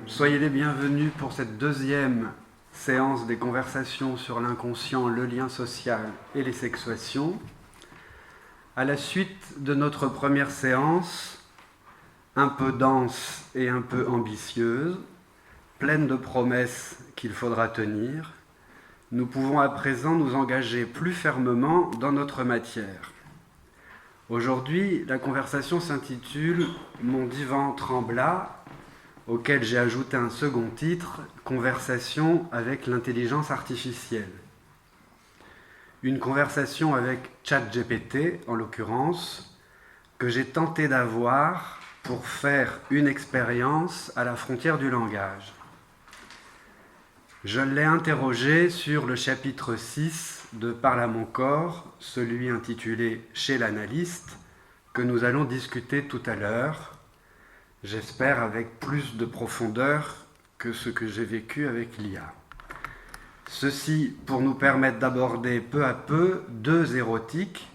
Soyez les bienvenus pour cette deuxième séance des conversations sur l'inconscient, le lien social et les sexuations. À la suite de notre première séance, un peu dense et un peu ambitieuse, pleine de promesses qu'il faudra tenir, nous pouvons à présent nous engager plus fermement dans notre matière. Aujourd'hui, la conversation s'intitule « Mon divan trembla », auquel j'ai ajouté un second titre, « Conversation avec l'intelligence artificielle ». Une conversation avec ChatGPT, en l'occurrence, que j'ai tenté d'avoir pour faire une expérience à la frontière du langage. Je l'ai interrogé sur le chapitre 6 de Parle à mon corps, celui intitulé « Chez l'analyste », que nous allons discuter tout à l'heure, j'espère avec plus de profondeur que ce que j'ai vécu avec l'IA. Ceci pour nous permettre d'aborder peu à peu deux érotiques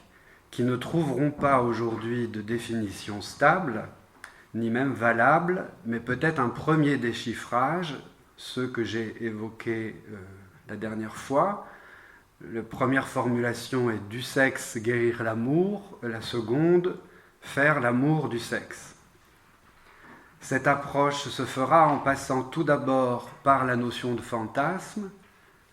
qui ne trouveront pas aujourd'hui de définition stable, ni même valable, mais peut-être un premier déchiffrage, ceux que j'ai évoqués la dernière fois. La première formulation est « du sexe guérir l'amour », la seconde « faire l'amour du sexe ». Cette approche se fera en passant tout d'abord par la notion de fantasme,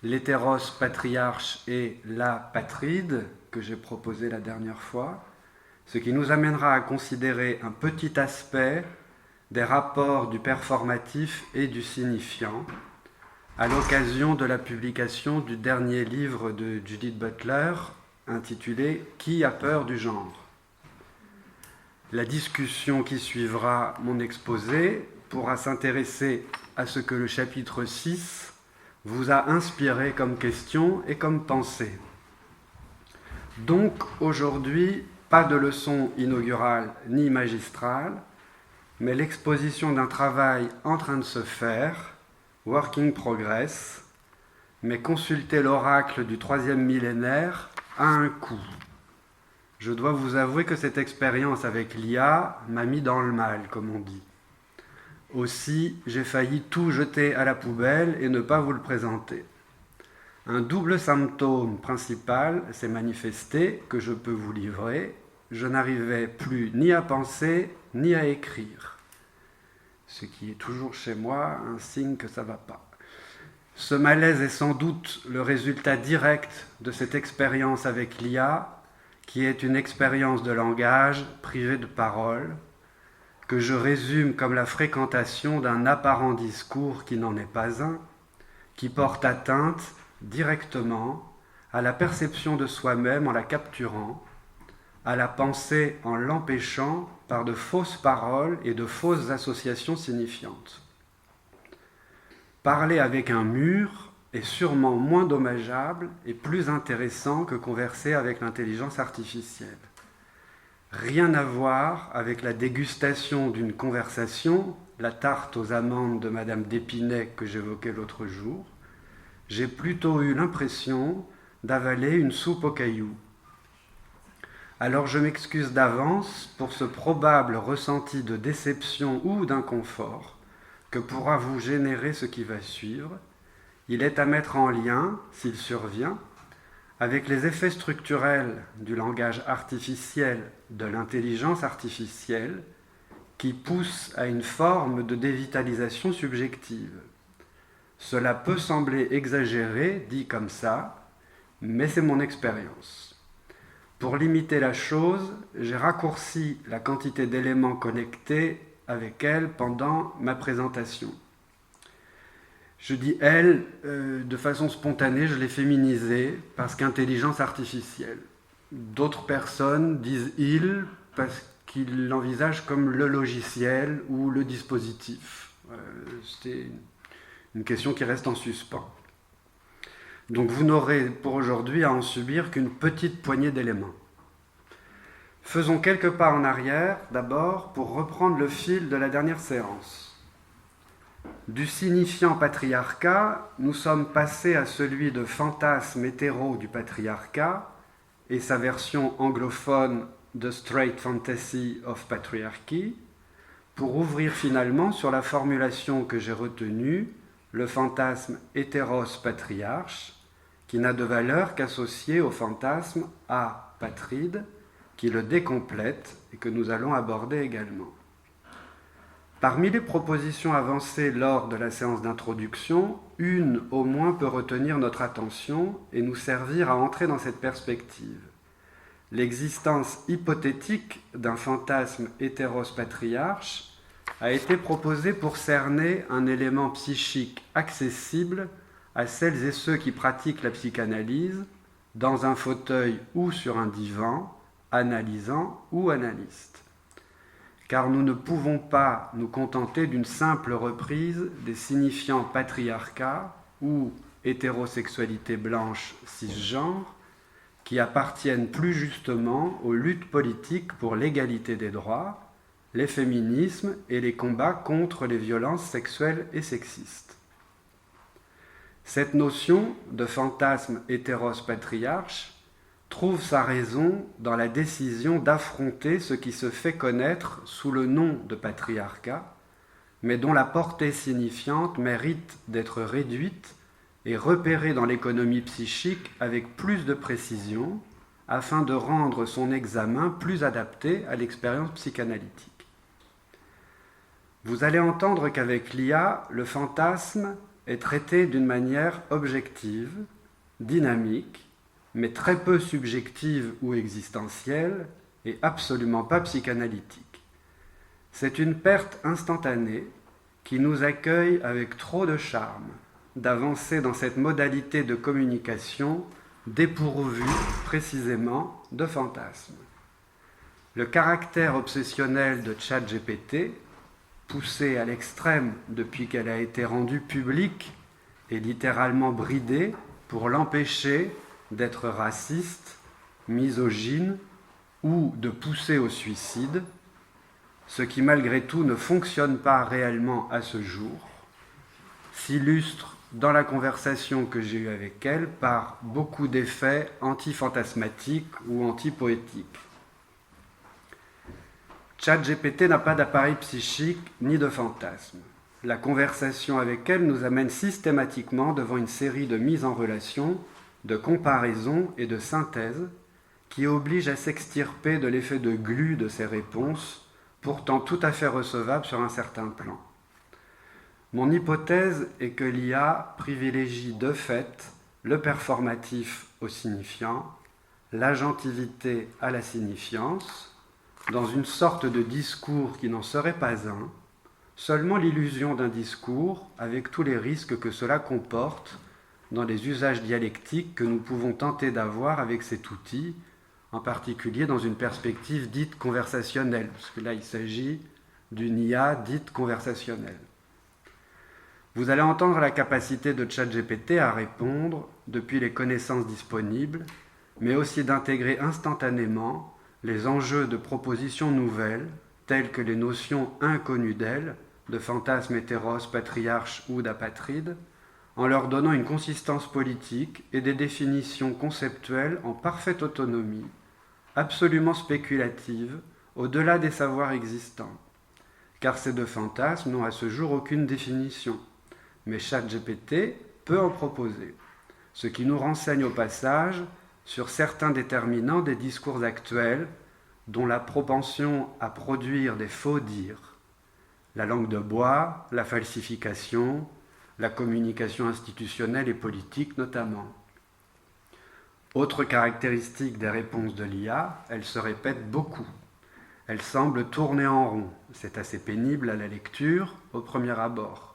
l'hétéros patriarche et la patride que j'ai proposé la dernière fois, ce qui nous amènera à considérer un petit aspect des rapports du performatif et du signifiant à l'occasion de la publication du dernier livre de Judith Butler intitulé « Qui a peur du genre ?» La discussion qui suivra mon exposé pourra s'intéresser à ce que le chapitre 6 vous a inspiré comme question et comme pensée. Donc aujourd'hui, pas de leçon inaugurale ni magistrale, mais l'exposition d'un travail en train de se faire, working progress, mais consulter l'oracle du 3e millénaire a un coût. Je dois vous avouer que cette expérience avec l'IA m'a mis dans le mal, comme on dit. Aussi, j'ai failli tout jeter à la poubelle et ne pas vous le présenter. Un double symptôme principal s'est manifesté, que je peux vous livrer. Je n'arrivais plus ni à penser, ni à écrire. Ce qui est toujours chez moi un signe que ça ne va pas. Ce malaise est sans doute le résultat direct de cette expérience avec l'IA, qui est une expérience de langage privée de parole, que je résume comme la fréquentation d'un apparent discours qui n'en est pas un, qui porte atteinte directement à la perception de soi-même en la capturant, à la pensée en l'empêchant par de fausses paroles et de fausses associations signifiantes. Parler avec un mur est sûrement moins dommageable et plus intéressant que converser avec l'intelligence artificielle. Rien à voir avec la dégustation d'une conversation, la tarte aux amandes de Madame d'Épinay que j'évoquais l'autre jour. J'ai plutôt eu l'impression d'avaler une soupe aux cailloux. Alors je m'excuse d'avance pour ce probable ressenti de déception ou d'inconfort que pourra vous générer ce qui va suivre. Il est à mettre en lien, s'il survient, avec les effets structurels du langage artificiel, de l'intelligence artificielle, qui poussent à une forme de dévitalisation subjective. Cela peut sembler exagéré, dit comme ça, mais c'est mon expérience. Pour limiter la chose, j'ai raccourci la quantité d'éléments connectés avec elle pendant ma présentation. Je dis « elle » de façon spontanée, je l'ai féminisée parce qu'intelligence artificielle. D'autres personnes disent « il » parce qu'ils l'envisagent comme le logiciel ou le dispositif. C'est une question qui reste en suspens. Donc vous n'aurez pour aujourd'hui à en subir qu'une petite poignée d'éléments. Faisons quelques pas en arrière, d'abord, pour reprendre le fil de la dernière séance. Du signifiant patriarcat, nous sommes passés à celui de fantasme hétéro du patriarcat et sa version anglophone The Straight Fantasy of Patriarchy, pour ouvrir finalement sur la formulation que j'ai retenue, le fantasme hétéros patriarche, qui n'a de valeur qu'associé au fantasme apatride, qui le décomplète et que nous allons aborder également. Parmi les propositions avancées lors de la séance d'introduction, une au moins peut retenir notre attention et nous servir à entrer dans cette perspective. L'existence hypothétique d'un fantasme hétéros patriarche a été proposée pour cerner un élément psychique accessible à celles et ceux qui pratiquent la psychanalyse, dans un fauteuil ou sur un divan, analysant ou analyste. Car nous ne pouvons pas nous contenter d'une simple reprise des signifiants patriarcat ou hétérosexualité blanche cisgenre, qui appartiennent plus justement aux luttes politiques pour l'égalité des droits, les féminismes et les combats contre les violences sexuelles et sexistes. Cette notion de fantasme hétéros patriarche trouve sa raison dans la décision d'affronter ce qui se fait connaître sous le nom de patriarcat, mais dont la portée signifiante mérite d'être réduite et repérée dans l'économie psychique avec plus de précision, afin de rendre son examen plus adapté à l'expérience psychanalytique. Vous allez entendre qu'avec l'IA, le fantasme est traité d'une manière objective, dynamique, mais très peu subjective ou existentielle, et absolument pas psychanalytique. C'est une perte instantanée qui nous accueille avec trop de charme d'avancer dans cette modalité de communication dépourvue précisément de fantasmes. Le caractère obsessionnel de ChatGPT, poussé à l'extrême depuis qu'elle a été rendue publique et littéralement bridée pour l'empêcher d'être raciste, misogyne ou de pousser au suicide, ce qui malgré tout ne fonctionne pas réellement à ce jour, s'illustre dans la conversation que j'ai eue avec elle par beaucoup d'effets anti-fantasmatiques ou anti-poétiques. ChatGPT n'a pas d'appareil psychique ni de fantasme. La conversation avec elle nous amène systématiquement devant une série de mises en relation, de comparaison et de synthèse qui oblige à s'extirper de l'effet de glu de ses réponses, pourtant tout à fait recevables sur un certain plan. Mon hypothèse est que l'IA privilégie de fait le performatif au signifiant, l'agentivité à la signifiance, dans une sorte de discours qui n'en serait pas un, seulement l'illusion d'un discours avec tous les risques que cela comporte dans les usages dialectiques que nous pouvons tenter d'avoir avec cet outil, en particulier dans une perspective dite conversationnelle, parce que là il s'agit d'une IA dite conversationnelle. Vous allez entendre la capacité de ChatGPT à répondre depuis les connaissances disponibles, mais aussi d'intégrer instantanément les enjeux de propositions nouvelles, telles que les notions inconnues d'elle, de fantasme hétéros, patriarche ou d'apatride, en leur donnant une consistance politique et des définitions conceptuelles en parfaite autonomie, absolument spéculatives, au-delà des savoirs existants. Car ces deux fantasmes n'ont à ce jour aucune définition, mais ChatGPT peut en proposer, ce qui nous renseigne au passage sur certains déterminants des discours actuels, dont la propension à produire des faux dires, la langue de bois, la falsification, la communication institutionnelle et politique notamment. Autre caractéristique des réponses de l'IA, elles se répètent beaucoup. Elles semblent tourner en rond. C'est assez pénible à la lecture, au premier abord.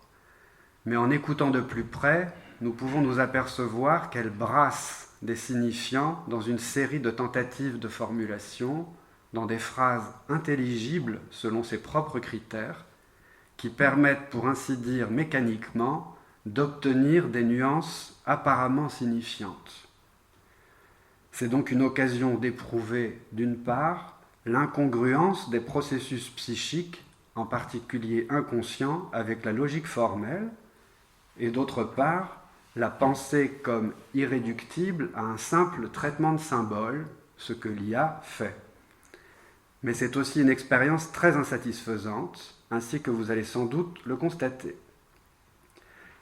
Mais en écoutant de plus près, nous pouvons nous apercevoir qu'elles brassent des signifiants dans une série de tentatives de formulation, dans des phrases intelligibles selon ses propres critères, qui permettent, pour ainsi dire mécaniquement, d'obtenir des nuances apparemment signifiantes. C'est donc une occasion d'éprouver, d'une part, l'incongruence des processus psychiques, en particulier inconscients, avec la logique formelle, et d'autre part, la pensée comme irréductible à un simple traitement de symboles, ce que l'IA fait. Mais c'est aussi une expérience très insatisfaisante, ainsi que vous allez sans doute le constater.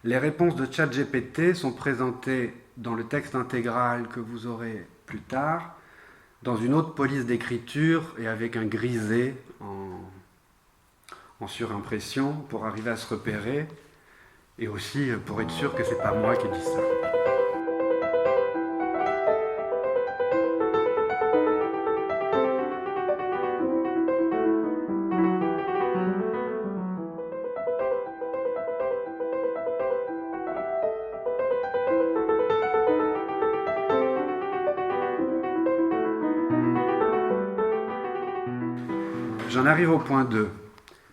Les réponses de ChatGPT sont présentées dans le texte intégral que vous aurez plus tard, dans une autre police d'écriture et avec un grisé en surimpression pour arriver à se repérer, et aussi pour être sûr que c'est pas moi qui dis ça. J'en arrive au point 2,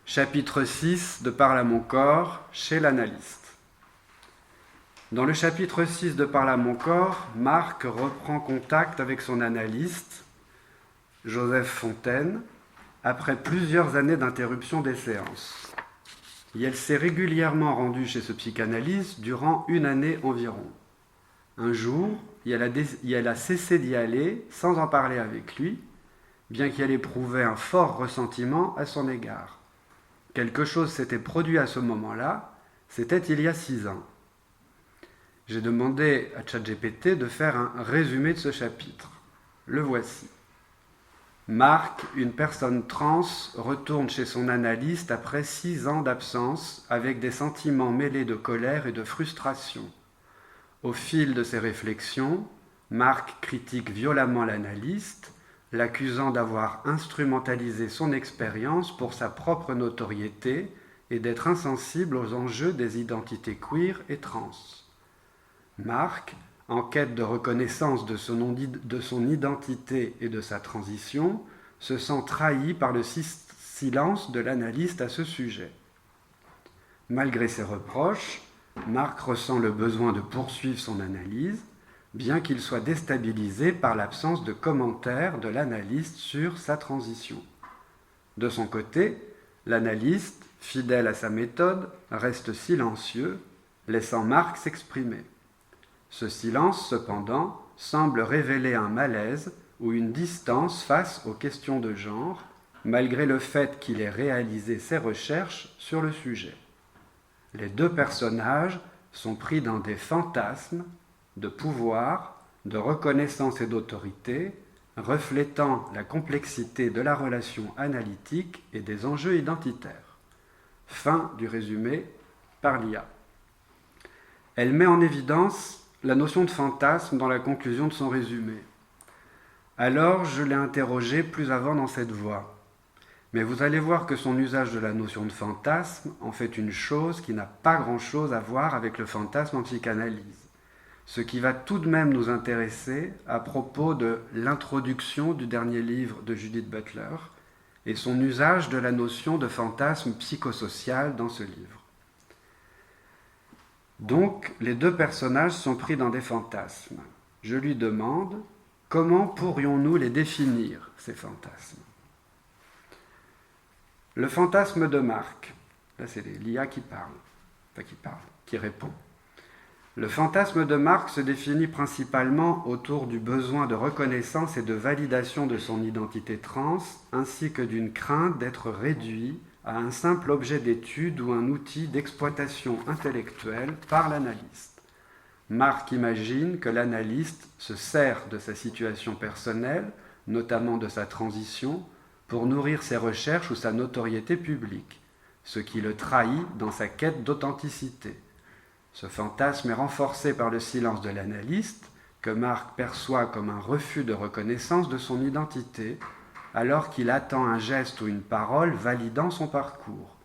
chapitre 6 de Parle à mon corps, chez l'analyste. Dans le chapitre 6 de Parle à mon corps, Marc reprend contact avec son analyste, Joseph Fontaine, après plusieurs années d'interruption des séances. Et elle s'est régulièrement rendue chez ce psychanalyste durant une année environ. Un jour, elle a cessé d'y aller sans en parler avec lui, bien qu'elle éprouvait un fort ressentiment à son égard. Quelque chose s'était produit à ce moment-là, c'était il y a 6 ans. J'ai demandé à ChatGPT de faire un résumé de ce chapitre. Le voici. Marc, une personne trans, retourne chez son analyste après 6 ans d'absence avec des sentiments mêlés de colère et de frustration. Au fil de ses réflexions, Marc critique violemment l'analyste, l'accusant d'avoir instrumentalisé son expérience pour sa propre notoriété et d'être insensible aux enjeux des identités queer et trans. Marc, en quête de reconnaissance de son identité et de sa transition, se sent trahi par le silence de l'analyste à ce sujet. Malgré ses reproches, Marc ressent le besoin de poursuivre son analyse, bien qu'il soit déstabilisé par l'absence de commentaires de l'analyste sur sa transition. De son côté, l'analyste, fidèle à sa méthode, reste silencieux, laissant Marc s'exprimer. Ce silence, cependant, semble révéler un malaise ou une distance face aux questions de genre, malgré le fait qu'il ait réalisé ses recherches sur le sujet. Les deux personnages sont pris dans des fantasmes de pouvoir, de reconnaissance et d'autorité, reflétant la complexité de la relation analytique et des enjeux identitaires. Fin du résumé par l'IA. Elle met en évidence la notion de fantasme dans la conclusion de son résumé. Alors, je l'ai interrogé plus avant dans cette voie. Mais vous allez voir que son usage de la notion de fantasme en fait une chose qui n'a pas grand-chose à voir avec le fantasme en psychanalyse. Ce qui va tout de même nous intéresser à propos de l'introduction du dernier livre de Judith Butler et son usage de la notion de fantasme psychosocial dans ce livre. Donc, les deux personnages sont pris dans des fantasmes. Je lui demande, comment pourrions-nous les définir, ces fantasmes ? Le fantasme de Marc, là c'est l'IA qui répond. Le fantasme de Marc se définit principalement autour du besoin de reconnaissance et de validation de son identité trans, ainsi que d'une crainte d'être réduit à un simple objet d'étude ou un outil d'exploitation intellectuelle par l'analyste. Marc imagine que l'analyste se sert de sa situation personnelle, notamment de sa transition, pour nourrir ses recherches ou sa notoriété publique, ce qui le trahit dans sa quête d'authenticité. Ce fantasme est renforcé par le silence de l'analyste, que Marc perçoit comme un refus de reconnaissance de son identité, alors qu'il attend un geste ou une parole validant son parcours.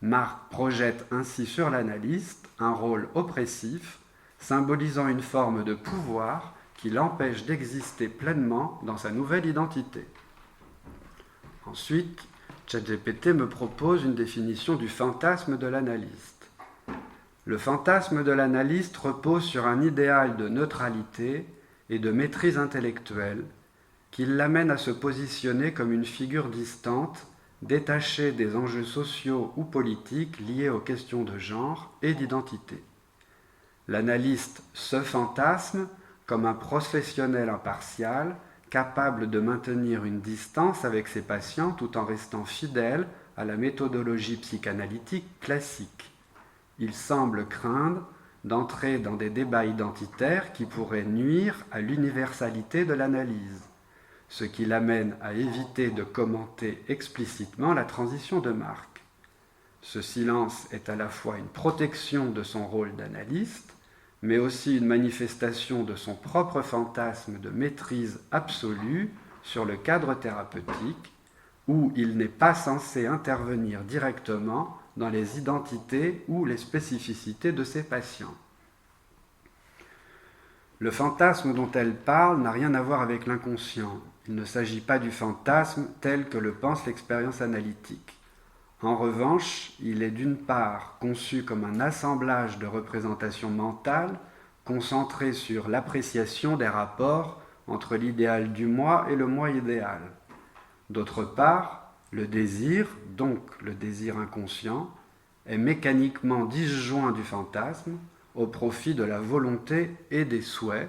Marc projette ainsi sur l'analyste un rôle oppressif, symbolisant une forme de pouvoir qui l'empêche d'exister pleinement dans sa nouvelle identité. Ensuite, ChatGPT me propose une définition du fantasme de l'analyste. Le fantasme de l'analyste repose sur un idéal de neutralité et de maîtrise intellectuelle qui l'amène à se positionner comme une figure distante, détachée des enjeux sociaux ou politiques liés aux questions de genre et d'identité. L'analyste se fantasme comme un professionnel impartial, capable de maintenir une distance avec ses patients tout en restant fidèle à la méthodologie psychanalytique classique. Il semble craindre d'entrer dans des débats identitaires qui pourraient nuire à l'universalité de l'analyse, ce qui l'amène à éviter de commenter explicitement la transition de Marc. Ce silence est à la fois une protection de son rôle d'analyste, mais aussi une manifestation de son propre fantasme de maîtrise absolue sur le cadre thérapeutique, où il n'est pas censé intervenir directement dans les identités ou les spécificités de ses patients. Le fantasme dont elle parle n'a rien à voir avec l'inconscient. Il ne s'agit pas du fantasme tel que le pense l'expérience analytique. En revanche, il est d'une part conçu comme un assemblage de représentations mentales concentrées sur l'appréciation des rapports entre l'idéal du moi et le moi idéal. D'autre part, le désir, donc le désir inconscient, est mécaniquement disjoint du fantasme au profit de la volonté et des souhaits,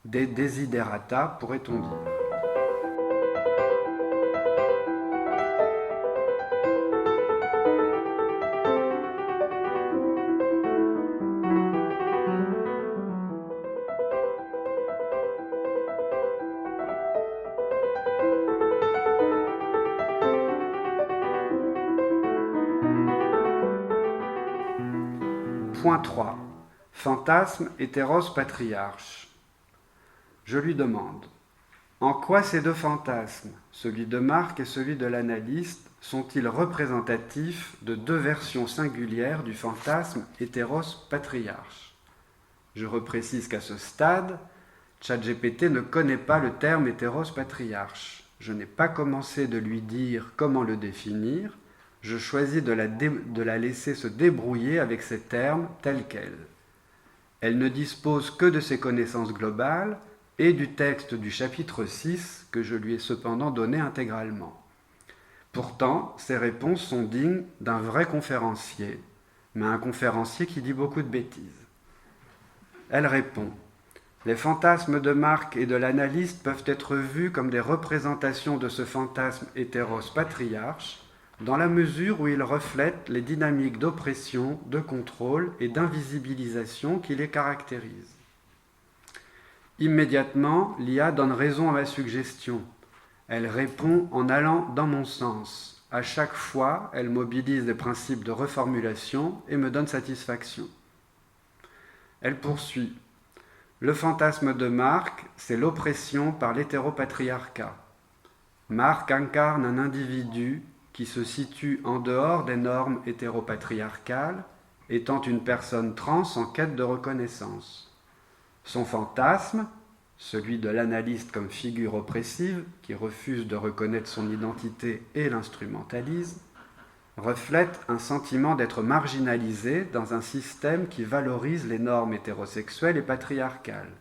des desiderata pourrait-on dire. Point 3. Fantasme hétéros patriarche. Je lui demande, en quoi ces deux fantasmes, celui de Marc et celui de l'analyste, sont-ils représentatifs de deux versions singulières du fantasme hétéros patriarche? Je reprécise qu'à ce stade, ChatGPT ne connaît pas le terme hétéros patriarche. Je n'ai pas commencé de lui dire comment le définir. Je choisis de la laisser se débrouiller avec ces termes tels quels. Elle ne dispose que de ses connaissances globales et du texte du chapitre 6 que je lui ai cependant donné intégralement. Pourtant, ses réponses sont dignes d'un vrai conférencier, mais un conférencier qui dit beaucoup de bêtises. Elle répond « Les fantasmes de Marc et de l'analyste peuvent être vus comme des représentations de ce fantasme hétéros patriarche, dans la mesure où il reflète les dynamiques d'oppression, de contrôle et d'invisibilisation qui les caractérisent. Immédiatement, l'IA donne raison à ma suggestion. Elle répond en allant dans mon sens. À chaque fois, elle mobilise des principes de reformulation et me donne satisfaction. Elle poursuit. Le fantasme de Marc, c'est l'oppression par l'hétéropatriarcat. Marc incarne un individu qui se situe en dehors des normes hétéropatriarcales, étant une personne trans en quête de reconnaissance. Son fantasme, celui de l'analyste comme figure oppressive qui refuse de reconnaître son identité et l'instrumentalise, reflète un sentiment d'être marginalisé dans un système qui valorise les normes hétérosexuelles et patriarcales.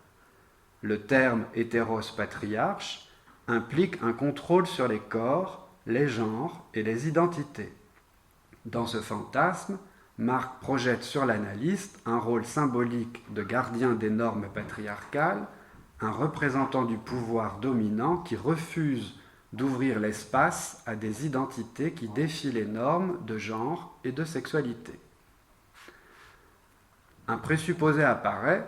Le terme hétéros patriarche implique un contrôle sur les corps, les genres et les identités. Dans ce fantasme, Marc projette sur l'analyste un rôle symbolique de gardien des normes patriarcales, un représentant du pouvoir dominant qui refuse d'ouvrir l'espace à des identités qui défient les normes de genre et de sexualité. Un présupposé apparaît,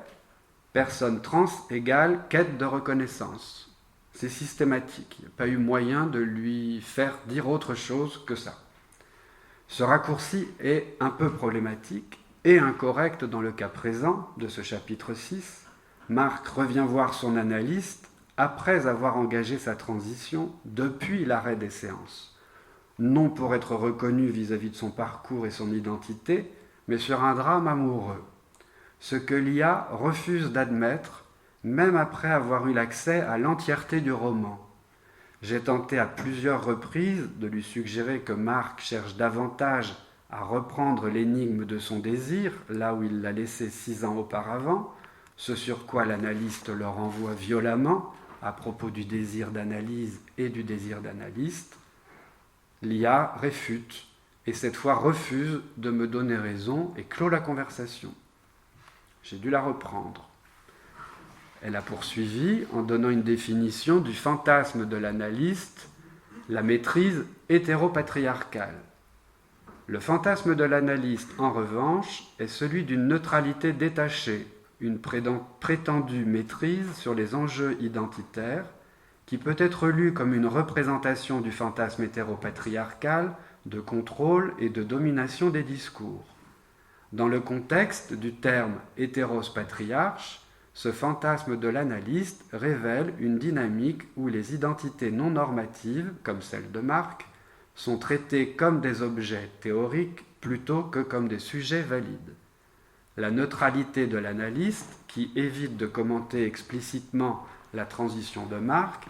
personne trans égale quête de reconnaissance. C'est systématique, il n'y a pas eu moyen de lui faire dire autre chose que ça. Ce raccourci est un peu problématique et incorrect dans le cas présent de ce chapitre 6. Marc revient voir son analyste après avoir engagé sa transition depuis l'arrêt des séances. Non pour être reconnu vis-à-vis de son parcours et son identité, mais sur un drame amoureux. Ce que l'IA refuse d'admettre même après avoir eu l'accès à l'entièreté du roman. J'ai tenté à plusieurs reprises de lui suggérer que Marc cherche davantage à reprendre l'énigme de son désir, là où il l'a laissé 6 ans auparavant, ce sur quoi l'analyste le renvoie violemment à propos du désir d'analyse et du désir d'analyste, l'IA réfute, et cette fois refuse de me donner raison et clôt la conversation. J'ai dû la reprendre. Elle a poursuivi en donnant une définition du fantasme de l'analyste, la maîtrise hétéropatriarcale. Le fantasme de l'analyste, en revanche, est celui d'une neutralité détachée, une prétendue maîtrise sur les enjeux identitaires, qui peut être lue comme une représentation du fantasme hétéropatriarcal de contrôle et de domination des discours. Dans le contexte du terme hétéros-patriarche, ce fantasme de l'analyste révèle une dynamique où les identités non normatives, comme celle de Marc, sont traitées comme des objets théoriques plutôt que comme des sujets valides. La neutralité de l'analyste, qui évite de commenter explicitement la transition de Marc,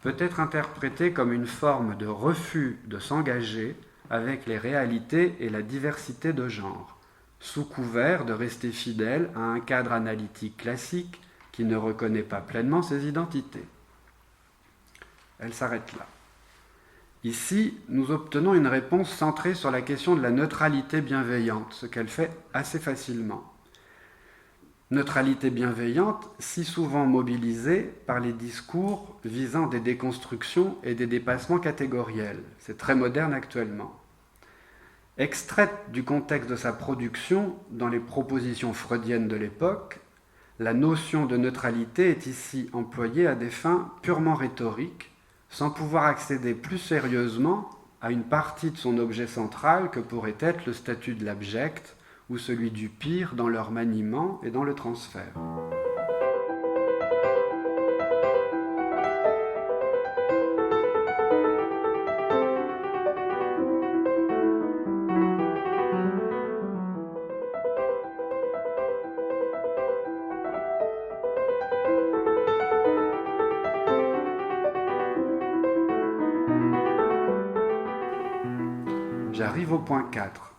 peut être interprétée comme une forme de refus de s'engager avec les réalités et la diversité de genre, sous couvert de rester fidèle à un cadre analytique classique qui ne reconnaît pas pleinement ses identités. Elle s'arrête là. Ici, nous obtenons une réponse centrée sur la question de la neutralité bienveillante, ce qu'elle fait assez facilement. Neutralité bienveillante, si souvent mobilisée par les discours visant des déconstructions et des dépassements catégoriels. C'est très moderne actuellement. Extraite du contexte de sa production dans les propositions freudiennes de l'époque, la notion de neutralité est ici employée à des fins purement rhétoriques, sans pouvoir accéder plus sérieusement à une partie de son objet central que pourrait être le statut de l'abject ou celui du pire dans leur maniement et dans le transfert. J'arrive au point 4,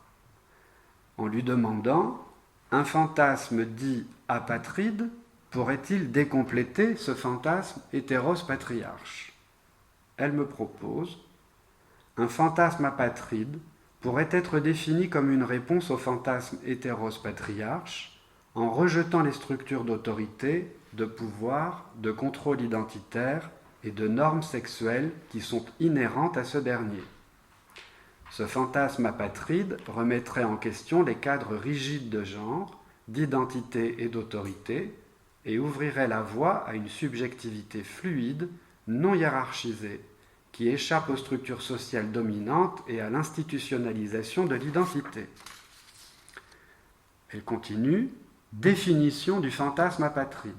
en lui demandant « Un fantasme dit apatride pourrait-il décompléter ce fantasme hétéros-patriarche ?» Elle me propose « Un fantasme apatride pourrait être défini comme une réponse au fantasme hétéros-patriarche en rejetant les structures d'autorité, de pouvoir, de contrôle identitaire et de normes sexuelles qui sont inhérentes à ce dernier. Ce fantasme apatride remettrait en question les cadres rigides de genre, d'identité et d'autorité, et ouvrirait la voie à une subjectivité fluide, non hiérarchisée, qui échappe aux structures sociales dominantes et à l'institutionnalisation de l'identité. Elle continue, définition du fantasme apatride.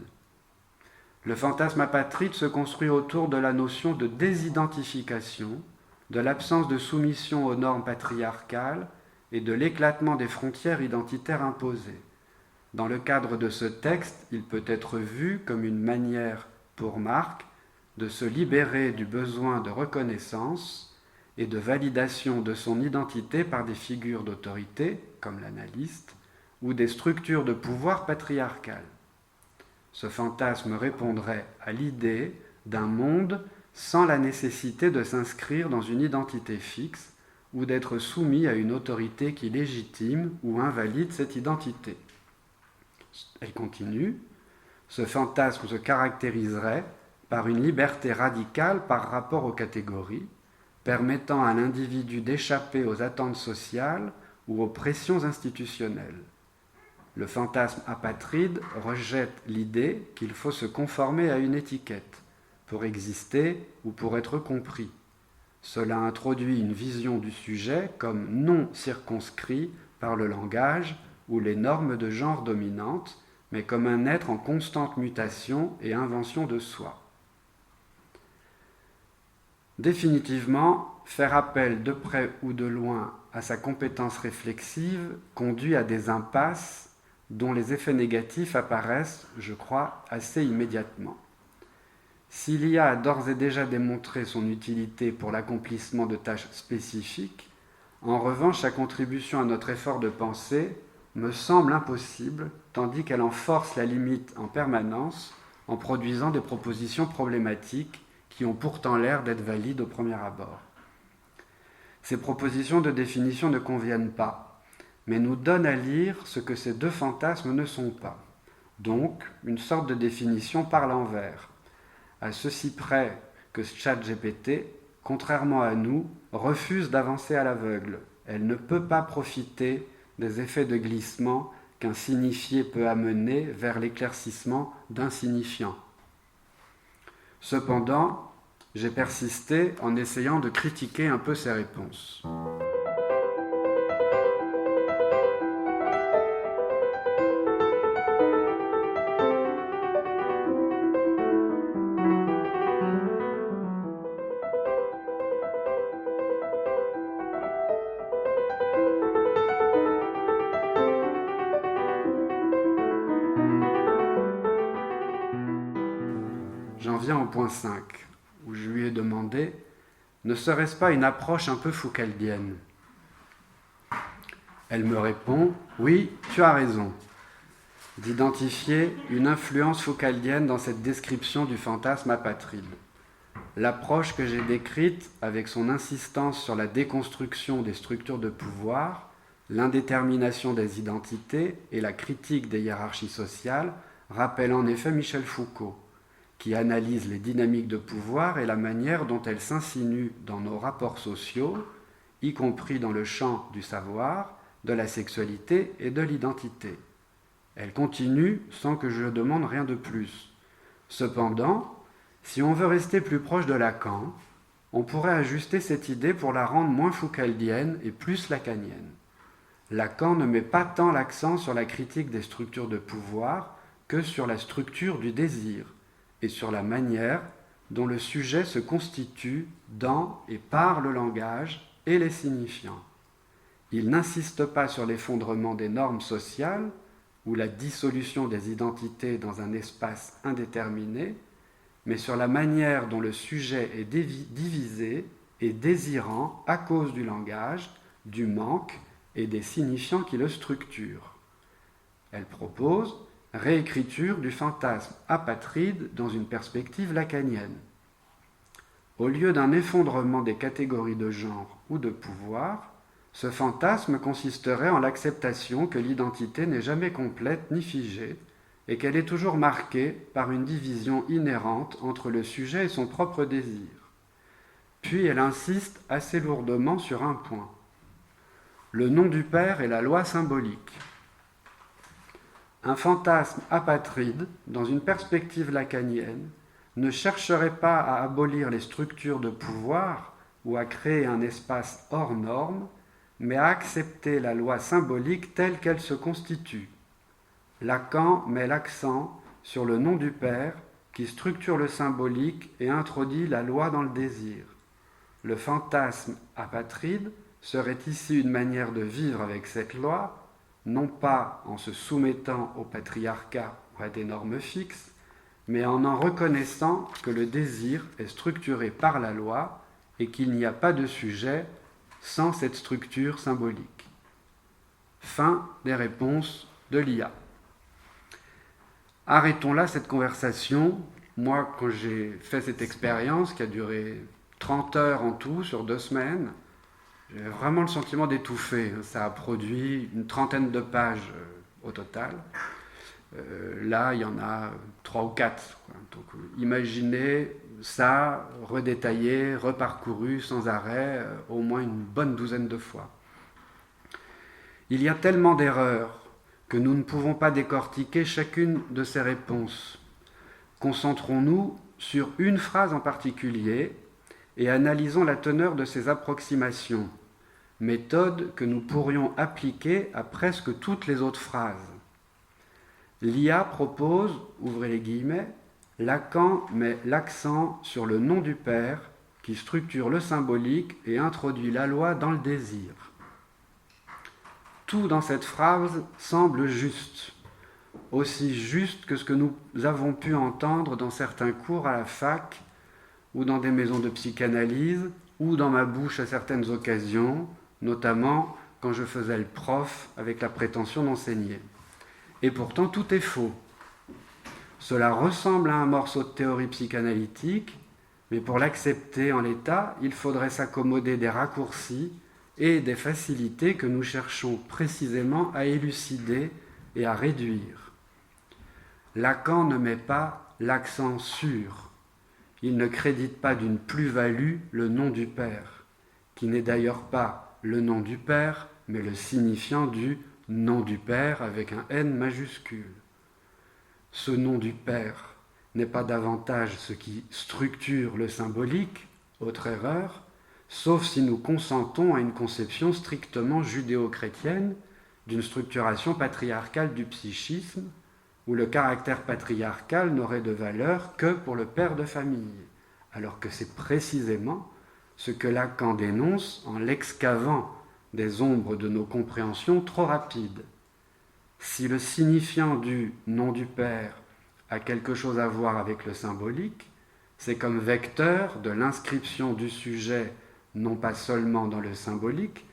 Le fantasme apatride se construit autour de la notion de désidentification, de l'absence de soumission aux normes patriarcales et de l'éclatement des frontières identitaires imposées. Dans le cadre de ce texte, il peut être vu comme une manière pour Marc de se libérer du besoin de reconnaissance et de validation de son identité par des figures d'autorité, comme l'analyste, ou des structures de pouvoir patriarcales. Ce fantasme répondrait à l'idée d'un monde sans la nécessité de s'inscrire dans une identité fixe ou d'être soumis à une autorité qui légitime ou invalide cette identité. Elle continue, ce fantasme se caractériserait par une liberté radicale par rapport aux catégories, permettant à l'individu d'échapper aux attentes sociales ou aux pressions institutionnelles. Le fantasme apatride rejette l'idée qu'il faut se conformer à une étiquette pour exister ou pour être compris. Cela introduit une vision du sujet comme non circonscrit par le langage ou les normes de genre dominantes, mais comme un être en constante mutation et invention de soi. Définitivement, faire appel de près ou de loin à sa compétence réflexive conduit à des impasses dont les effets négatifs apparaissent, je crois, assez immédiatement. Si l'IA a d'ores et déjà démontré son utilité pour l'accomplissement de tâches spécifiques, En revanche, sa contribution à notre effort de pensée me semble impossible, tandis qu'elle en force la limite en permanence en produisant des propositions problématiques qui ont pourtant l'air d'être valides au premier abord. Ces propositions de définition ne conviennent pas, mais nous donnent à lire ce que ces deux fantasmes ne sont pas. Donc, une sorte de définition par l'envers, à ceci près que ChatGPT, contrairement à nous, refuse d'avancer à l'aveugle. Elle ne peut pas profiter des effets de glissement qu'un signifié peut amener vers l'éclaircissement d'un signifiant. Cependant, j'ai persisté en essayant de critiquer un peu ces réponses. J'en viens au point 5, où je lui ai demandé « Ne serait-ce pas une approche un peu foucaldienne ?» Elle me répond « Oui, tu as raison » d'identifier une influence foucaldienne dans cette description du fantasme apatride. L'approche que j'ai décrite, avec son insistance sur la déconstruction des structures de pouvoir, l'indétermination des identités et la critique des hiérarchies sociales, rappelle en effet Michel Foucault, qui analyse les dynamiques de pouvoir et la manière dont elles s'insinuent dans nos rapports sociaux, y compris dans le champ du savoir, de la sexualité et de l'identité. Elle continue sans que je demande rien de plus. Cependant, si on veut rester plus proche de Lacan, on pourrait ajuster cette idée pour la rendre moins foucaldienne et plus lacanienne. Lacan ne met pas tant l'accent sur la critique des structures de pouvoir que sur la structure du désir, et sur la manière dont le sujet se constitue dans et par le langage et les signifiants. Il n'insiste pas sur l'effondrement des normes sociales ou la dissolution des identités dans un espace indéterminé, mais sur la manière dont le sujet est divisé et désirant à cause du langage, du manque et des signifiants qui le structurent. Elle propose réécriture du fantasme apatride dans une perspective lacanienne. Au lieu d'un effondrement des catégories de genre ou de pouvoir, ce fantasme consisterait en l'acceptation que l'identité n'est jamais complète ni figée et qu'elle est toujours marquée par une division inhérente entre le sujet et son propre désir. Puis elle insiste assez lourdement sur un point. Le nom du Père est la loi symbolique. Un fantasme apatride, dans une perspective lacanienne, ne chercherait pas à abolir les structures de pouvoir ou à créer un espace hors norme, mais à accepter la loi symbolique telle qu'elle se constitue. Lacan met l'accent sur le nom du Père qui structure le symbolique et introduit la loi dans le désir. Le fantasme apatride serait ici une manière de vivre avec cette loi, non pas en se soumettant au patriarcat ou à des normes fixes, mais en reconnaissant que le désir est structuré par la loi et qu'il n'y a pas de sujet sans cette structure symbolique. Fin des réponses de l'IA. Arrêtons là cette conversation. Moi, quand j'ai fait cette expérience qui a duré 30 heures en tout sur 2 semaines, j'ai vraiment le sentiment d'étouffer. Ça a produit une 30aine de pages au total. Là, il y en a 3 ou 4. Donc, imaginez ça redétaillé, reparcouru sans arrêt, au moins une bonne douzaine de fois. Il y a tellement d'erreurs que nous ne pouvons pas décortiquer chacune de ces réponses. Concentrons-nous sur une phrase en particulier et analysons la teneur de ces approximations, méthode que nous pourrions appliquer à presque toutes les autres phrases. L'IA propose, ouvrez les guillemets, Lacan met l'accent sur le nom du Père qui structure le symbolique et introduit la loi dans le désir. Tout dans cette phrase semble juste, aussi juste que ce que nous avons pu entendre dans certains cours à la fac ou dans des maisons de psychanalyse ou dans ma bouche à certaines occasions notamment quand je faisais le prof avec la prétention d'enseigner. Et pourtant, tout est faux. Cela ressemble à un morceau de théorie psychanalytique, mais pour l'accepter en l'état, il faudrait s'accommoder des raccourcis et des facilités que nous cherchons précisément à élucider et à réduire. Lacan ne met pas l'accent sur. Il ne crédite pas d'une plus-value le nom du Père, qui n'est d'ailleurs pas le nom du Père, mais le signifiant du nom du Père avec un N majuscule. Ce nom du Père n'est pas davantage ce qui structure le symbolique, autre erreur, sauf si nous consentons à une conception strictement judéo-chrétienne d'une structuration patriarcale du psychisme, où le caractère patriarcal n'aurait de valeur que pour le père de famille, alors que c'est précisément ce que Lacan dénonce en l'excavant des ombres de nos compréhensions trop rapides. Si le signifiant du nom du Père a quelque chose à voir avec le symbolique, c'est comme vecteur de l'inscription du sujet non pas seulement dans le symbolique,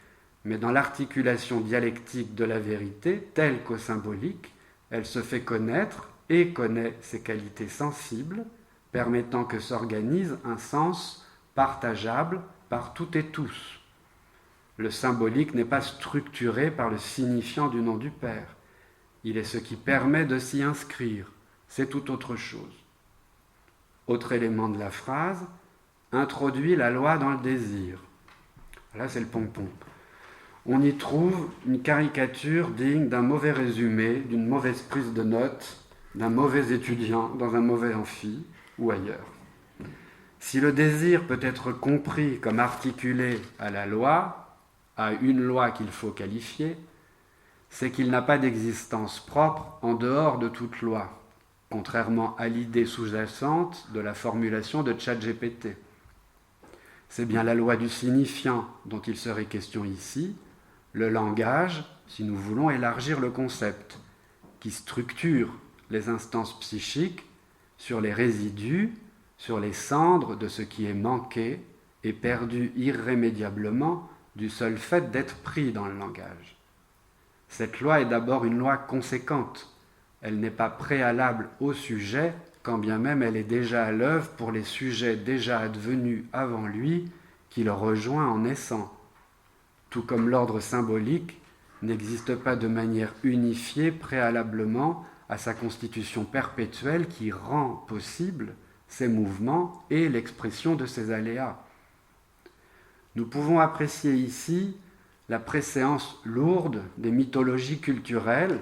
mais dans l'articulation dialectique de la vérité telle qu'au symbolique, elle se fait connaître et connaît ses qualités sensibles, permettant que s'organise un sens partageable par toutes et tous. Le symbolique n'est pas structuré par le signifiant du nom du Père. Il est ce qui permet de s'y inscrire. C'est tout autre chose. Autre élément de la phrase, introduit la loi dans le désir. Là, c'est le pompon. On y trouve une caricature digne d'un mauvais résumé, d'une mauvaise prise de notes, d'un mauvais étudiant dans un mauvais amphi ou ailleurs. Si le désir peut être compris comme articulé à la loi, à une loi qu'il faut qualifier, c'est qu'il n'a pas d'existence propre en dehors de toute loi, contrairement à l'idée sous-jacente de la formulation de ChatGPT. C'est bien la loi du signifiant dont il serait question ici, le langage, si nous voulons élargir le concept, qui structure les instances psychiques sur les résidus, sur les cendres de ce qui est manqué et perdu irrémédiablement du seul fait d'être pris dans le langage. Cette loi est d'abord une loi conséquente. Elle n'est pas préalable au sujet, quand bien même elle est déjà à l'œuvre pour les sujets déjà advenus avant lui, qui le rejoint en naissant. Tout comme l'ordre symbolique n'existe pas de manière unifiée préalablement à sa constitution perpétuelle qui rend possible ses mouvements et l'expression de ses aléas. Nous pouvons apprécier ici la préséance lourde des mythologies culturelles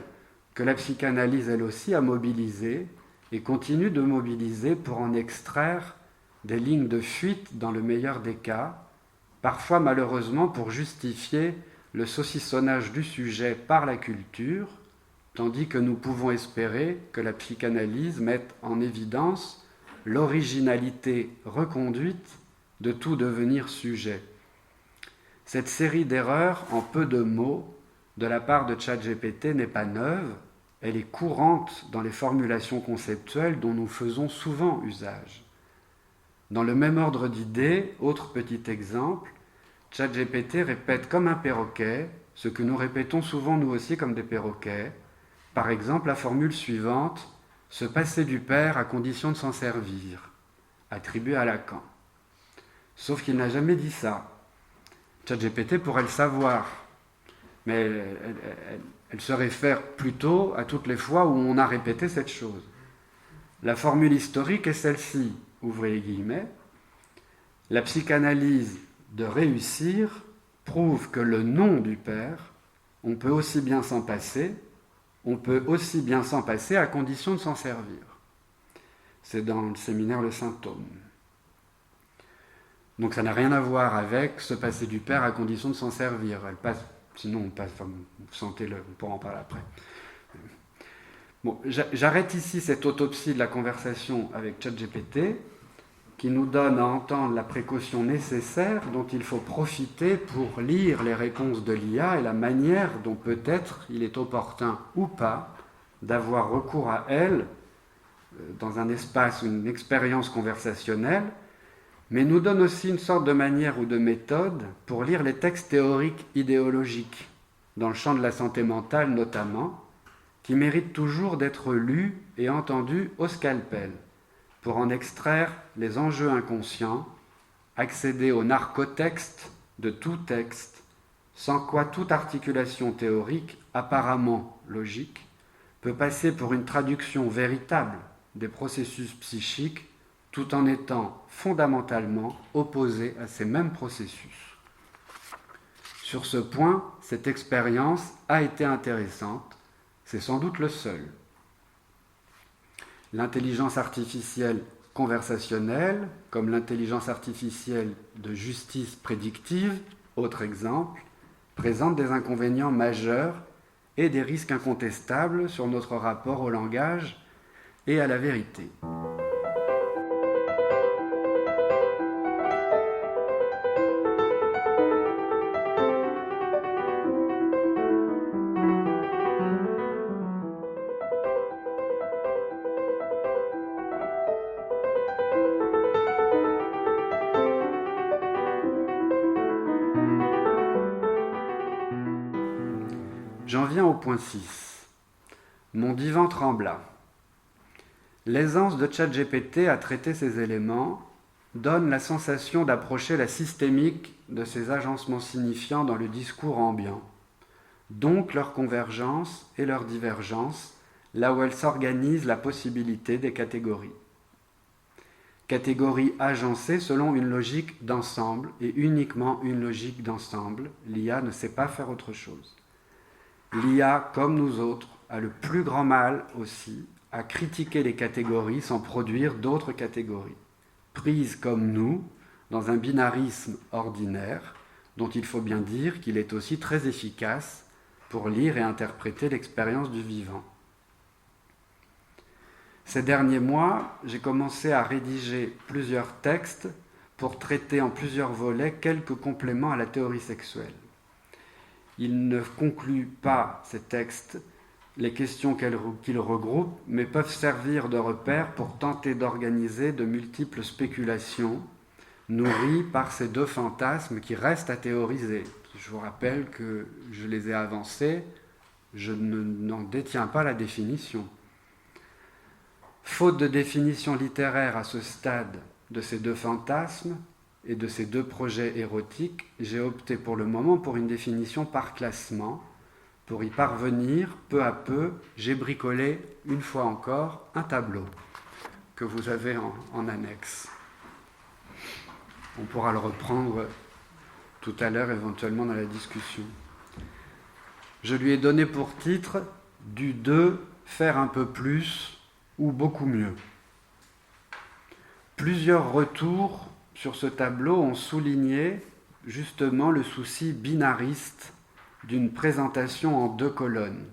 que la psychanalyse elle aussi a mobilisées et continue de mobiliser pour en extraire des lignes de fuite dans le meilleur des cas, parfois malheureusement pour justifier le saucissonnage du sujet par la culture, tandis que nous pouvons espérer que la psychanalyse mette en évidence l'originalité reconduite de tout devenir sujet. Cette série d'erreurs en peu de mots de la part de ChatGPT n'est pas neuve, elle est courante dans les formulations conceptuelles dont nous faisons souvent usage. Dans le même ordre d'idées, autre petit exemple, ChatGPT répète comme un perroquet ce que nous répétons souvent nous aussi comme des perroquets. Par exemple, la formule suivante, « se passer du père à condition de s'en servir », attribuée à Lacan. Sauf qu'il n'a jamais dit ça. ChatGPT pourrait le savoir, mais elle se réfère plutôt à toutes les fois où on a répété cette chose. La formule historique est celle-ci, ouvrez les guillemets, la psychanalyse de réussir prouve que le nom du père, on peut aussi bien s'en passer, à condition de s'en servir. C'est dans le séminaire Le Symptôme. Donc ça n'a rien à voir avec se passer du père à condition de s'en servir. Elle passe, sinon on passe, enfin, sentez-le, on pourra en parler après. Bon, j'arrête ici cette autopsie de la conversation avec ChatGPT qui nous donne à entendre la précaution nécessaire dont il faut profiter pour lire les réponses de l'IA et la manière dont peut-être il est opportun ou pas d'avoir recours à elle dans un espace ou une expérience conversationnelle, mais nous donne aussi une sorte de manière ou de méthode pour lire les textes théoriques idéologiques, dans le champ de la santé mentale notamment, qui méritent toujours d'être lus et entendus au scalpel, pour en extraire les enjeux inconscients, accéder au narcotexte de tout texte, sans quoi toute articulation théorique, apparemment logique, peut passer pour une traduction véritable des processus psychiques, tout en étant fondamentalement opposée à ces mêmes processus. Sur ce point, cette expérience a été intéressante, c'est sans doute le seul. L'intelligence artificielle conversationnelle, comme l'intelligence artificielle de justice prédictive, autre exemple, présente des inconvénients majeurs et des risques incontestables sur notre rapport au langage et à la vérité. J'en viens au point 6. Mon divan trembla. L'aisance de ChatGPT à traiter ces éléments donne la sensation d'approcher la systémique de ces agencements signifiants dans le discours ambiant, donc leur convergence et leur divergence, là où elles s'organisent la possibilité des catégories. Catégories agencées selon une logique d'ensemble et uniquement une logique d'ensemble, l'IA ne sait pas faire autre chose. L'IA, comme nous autres, a le plus grand mal aussi à critiquer les catégories sans produire d'autres catégories, prises comme nous dans un binarisme ordinaire, dont il faut bien dire qu'il est aussi très efficace pour lire et interpréter l'expérience du vivant. Ces derniers mois, j'ai commencé à rédiger plusieurs textes pour traiter en plusieurs volets quelques compléments à la théorie sexuelle. Ils ne concluent pas, ces textes, les questions qu'ils regroupent, mais peuvent servir de repère pour tenter d'organiser de multiples spéculations nourries par ces deux fantasmes qui restent à théoriser. Je vous rappelle que je les ai avancés, je n'en détiens pas la définition. Faute de définition littéraire à ce stade de ces deux fantasmes, et de ces deux projets érotiques, j'ai opté pour le moment pour une définition par classement. Pour y parvenir, peu à peu, j'ai bricolé, une fois encore, un tableau que vous avez en annexe. On pourra le reprendre tout à l'heure, éventuellement, dans la discussion. Je lui ai donné pour titre « Du 2, faire un peu plus ou beaucoup mieux ». Plusieurs retours sur ce tableau ont souligné justement le souci binariste d'une présentation en deux colonnes.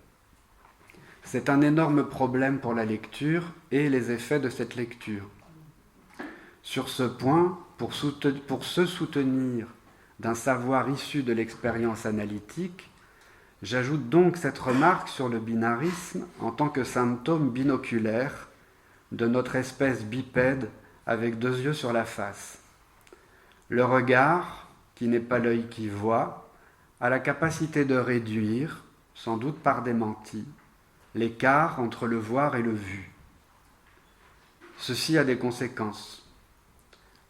C'est un énorme problème pour la lecture et les effets de cette lecture. Sur ce point, pour se soutenir d'un savoir issu de l'expérience analytique, j'ajoute donc cette remarque sur le binarisme en tant que symptôme binoculaire de notre espèce bipède avec deux yeux sur la face. Le regard, qui n'est pas l'œil qui voit, a la capacité de réduire, sans doute par démenti, l'écart entre le voir et le vu. Ceci a des conséquences.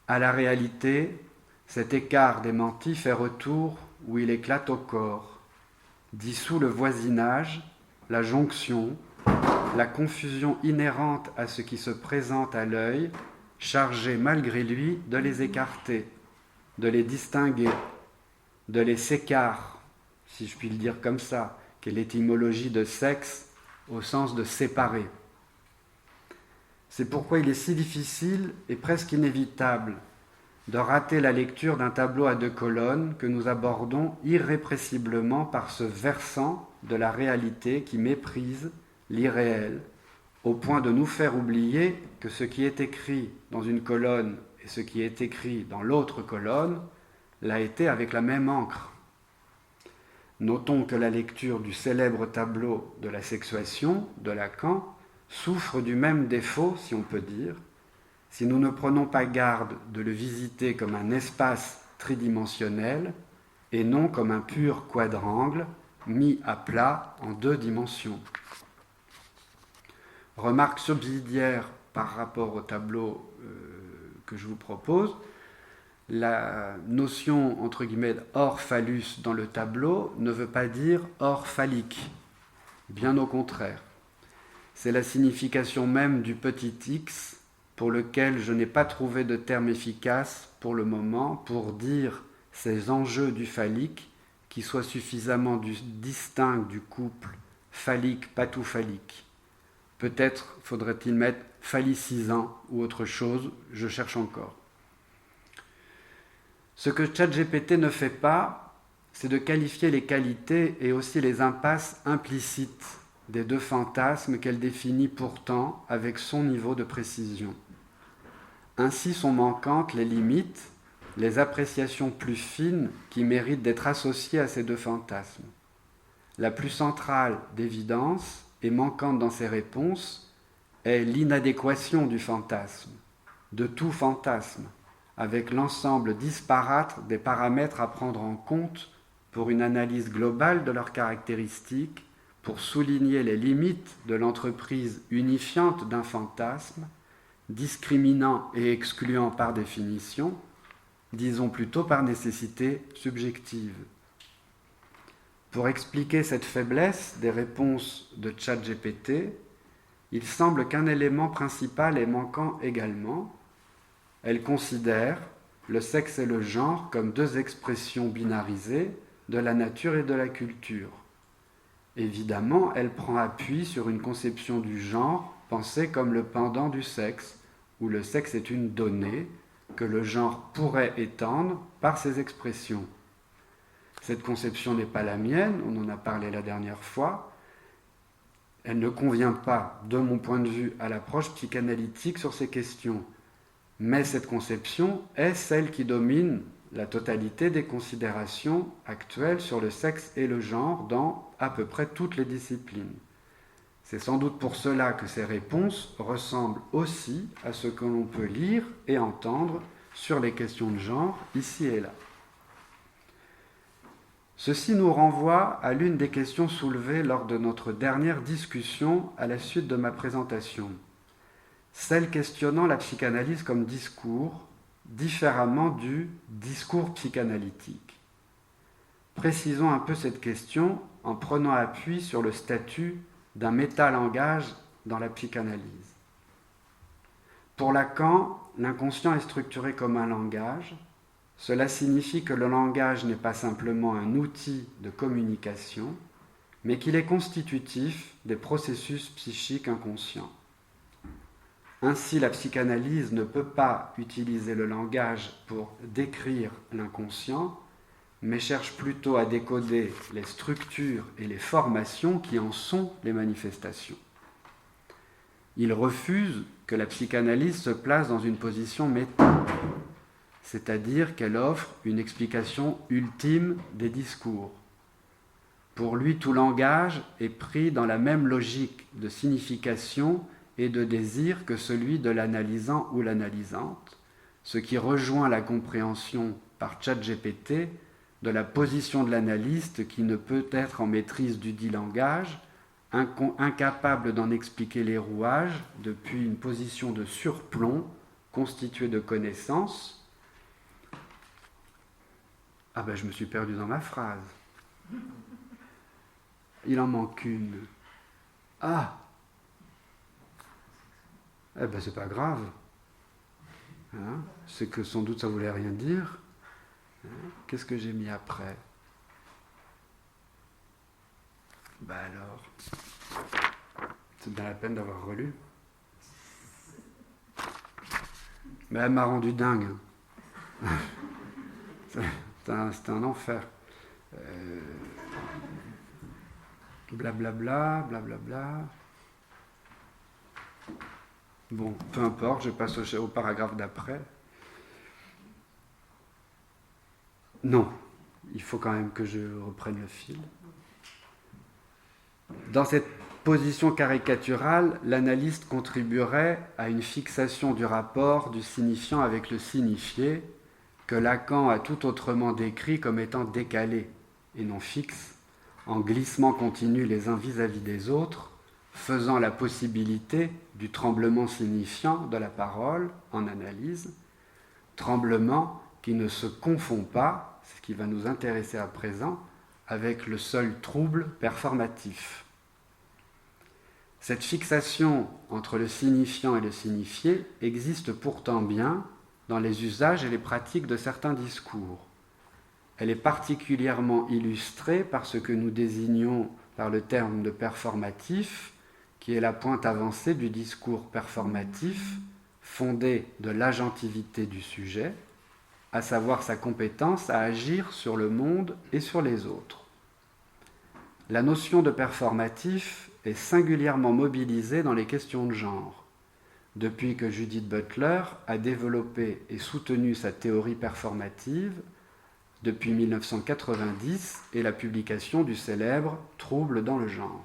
À la réalité, cet écart démenti fait retour où il éclate au corps, dissout le voisinage, la jonction, la confusion inhérente à ce qui se présente à l'œil, chargé malgré lui de les écarter, de les distinguer, de les sécar, si je puis le dire comme ça, qui est l'étymologie de sexe au sens de séparer. C'est pourquoi il est si difficile et presque inévitable de rater la lecture d'un tableau à deux colonnes que nous abordons irrépressiblement par ce versant de la réalité qui méprise l'irréel, au point de nous faire oublier que ce qui est écrit dans une colonne et ce qui est écrit dans l'autre colonne l'a été avec la même encre. Notons que la lecture du célèbre tableau de la sexuation de Lacan souffre du même défaut, si on peut dire, si nous ne prenons pas garde de le visiter comme un espace tridimensionnel et non comme un pur quadrangle mis à plat en 2 dimensions. Remarque subsidiaire par rapport au tableau que je vous propose, la notion entre guillemets hors phallus dans le tableau ne veut pas dire hors phallique, bien au contraire. C'est la signification même du petit x pour lequel je n'ai pas trouvé de terme efficace pour le moment pour dire ces enjeux du phallique qui soient suffisamment distincts du couple phallique-patou-phallique. Peut-être faudrait-il mettre phallicisant ou autre chose, je cherche encore. Ce que ChatGPT ne fait pas, c'est de qualifier les qualités et aussi les impasses implicites des 2 fantasmes qu'elle définit pourtant avec son niveau de précision. Ainsi sont manquantes les limites, les appréciations plus fines qui méritent d'être associées à ces 2 fantasmes. La plus centrale d'évidence et manquante dans ses réponses est l'inadéquation du fantasme, de tout fantasme, avec l'ensemble disparate des paramètres à prendre en compte pour une analyse globale de leurs caractéristiques, pour souligner les limites de l'entreprise unifiante d'un fantasme, discriminant et excluant par définition, disons plutôt par nécessité subjective. Pour expliquer cette faiblesse des réponses de ChatGPT, il semble qu'un élément principal est manquant également. Elle considère le sexe et le genre comme 2 expressions binarisées de la nature et de la culture. Évidemment, elle prend appui sur une conception du genre pensée comme le pendant du sexe, où le sexe est une donnée que le genre pourrait étendre par ses expressions. Cette conception n'est pas la mienne, on en a parlé la dernière fois. Elle ne convient pas, de mon point de vue, à l'approche psychanalytique sur ces questions. Mais cette conception est celle qui domine la totalité des considérations actuelles sur le sexe et le genre dans à peu près toutes les disciplines. C'est sans doute pour cela que ces réponses ressemblent aussi à ce que l'on peut lire et entendre sur les questions de genre ici et là. Ceci nous renvoie à l'une des questions soulevées lors de notre dernière discussion à la suite de ma présentation, celle questionnant la psychanalyse comme discours, différemment du discours psychanalytique. Précisons un peu cette question en prenant appui sur le statut d'un métalangage dans la psychanalyse. Pour Lacan, l'inconscient est structuré comme un langage. Cela signifie que le langage n'est pas simplement un outil de communication, mais qu'il est constitutif des processus psychiques inconscients. Ainsi, la psychanalyse ne peut pas utiliser le langage pour décrire l'inconscient, mais cherche plutôt à décoder les structures et les formations qui en sont les manifestations. Il refuse que la psychanalyse se place dans une position méta, c'est-à-dire qu'elle offre une explication ultime des discours. Pour lui, tout langage est pris dans la même logique de signification et de désir que celui de l'analysant ou l'analysante, ce qui rejoint la compréhension par ChatGPT de la position de l'analyste qui ne peut être en maîtrise du dit langage, incapable d'en expliquer les rouages depuis une position de surplomb constituée de connaissances. Ah ben je me suis perdu dans ma phrase. Il en manque une. Ah! Eh ben c'est pas grave. Hein? C'est que sans doute ça voulait rien dire. Hein? Qu'est-ce que j'ai mis après? Ben alors, c'est bien la peine d'avoir relu. Mais elle m'a rendu dingue. C'est un enfer. Blablabla, blablabla. Bon, peu importe, je passe au paragraphe d'après. Non, il faut quand même que je reprenne le fil. Dans cette position caricaturale, l'analyste contribuerait à une fixation du rapport du signifiant avec le signifié, que Lacan a tout autrement décrit comme étant décalé et non fixe, en glissement continu les uns vis-à-vis des autres, faisant la possibilité du tremblement signifiant de la parole en analyse, tremblement qui ne se confond pas, c'est ce qui va nous intéresser à présent, avec le seul trouble performatif. Cette fixation entre le signifiant et le signifié existe pourtant bien dans les usages et les pratiques de certains discours. Elle est particulièrement illustrée par ce que nous désignons par le terme de performatif, qui est la pointe avancée du discours performatif fondé de l'agentivité du sujet, à savoir sa compétence à agir sur le monde et sur les autres. La notion de performatif est singulièrement mobilisée dans les questions de genre, depuis que Judith Butler a développé et soutenu sa théorie performative depuis 1990 et la publication du célèbre « Troubles dans le genre ».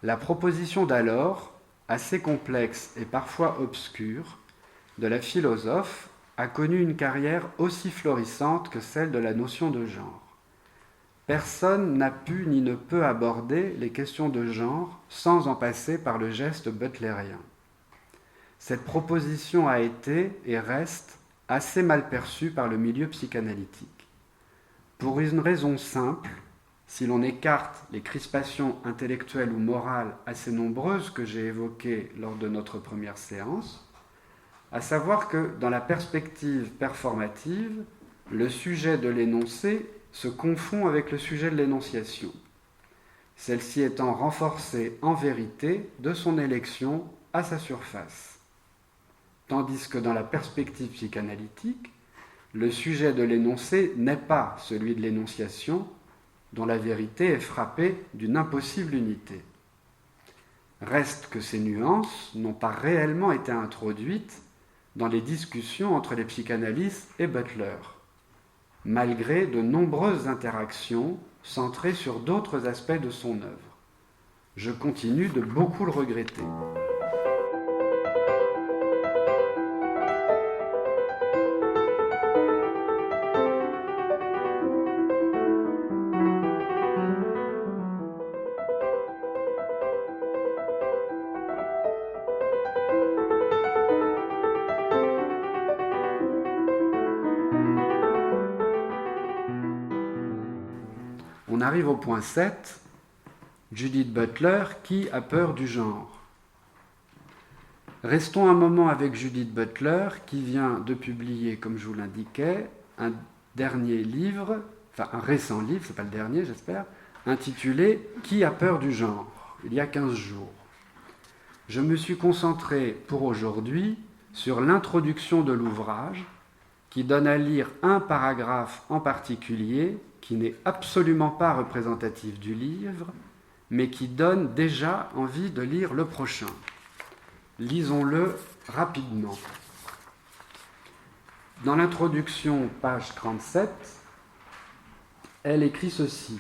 La proposition d'alors, assez complexe et parfois obscure, de la philosophe a connu une carrière aussi florissante que celle de la notion de genre. Personne n'a pu ni ne peut aborder les questions de genre sans en passer par le geste butlérien. Cette proposition a été et reste assez mal perçue par le milieu psychanalytique. Pour une raison simple, si l'on écarte les crispations intellectuelles ou morales assez nombreuses que j'ai évoquées lors de notre première séance, à savoir que dans la perspective performative, le sujet de l'énoncé se confond avec le sujet de l'énonciation, celle-ci étant renforcée en vérité de son élection à sa surface. Tandis que dans la perspective psychanalytique, le sujet de l'énoncé n'est pas celui de l'énonciation, dont la vérité est frappée d'une impossible unité. Reste que ces nuances n'ont pas réellement été introduites dans les discussions entre les psychanalystes et Butler, malgré de nombreuses interactions centrées sur d'autres aspects de son œuvre. Je continue de beaucoup le regretter. On arrive au point 7, Judith Butler, qui a peur du genre. Restons un moment avec Judith Butler, qui vient de publier, comme je vous l'indiquais, un dernier livre, enfin un récent livre, c'est pas le dernier j'espère, intitulé « Qui a peur du genre ?», il y a 15 jours. Je me suis concentré pour aujourd'hui sur l'introduction de l'ouvrage, qui donne à lire un paragraphe en particulier, qui n'est absolument pas représentatif du livre, mais qui donne déjà envie de lire le prochain. Lisons-le rapidement. Dans l'introduction, page 37, elle écrit ceci.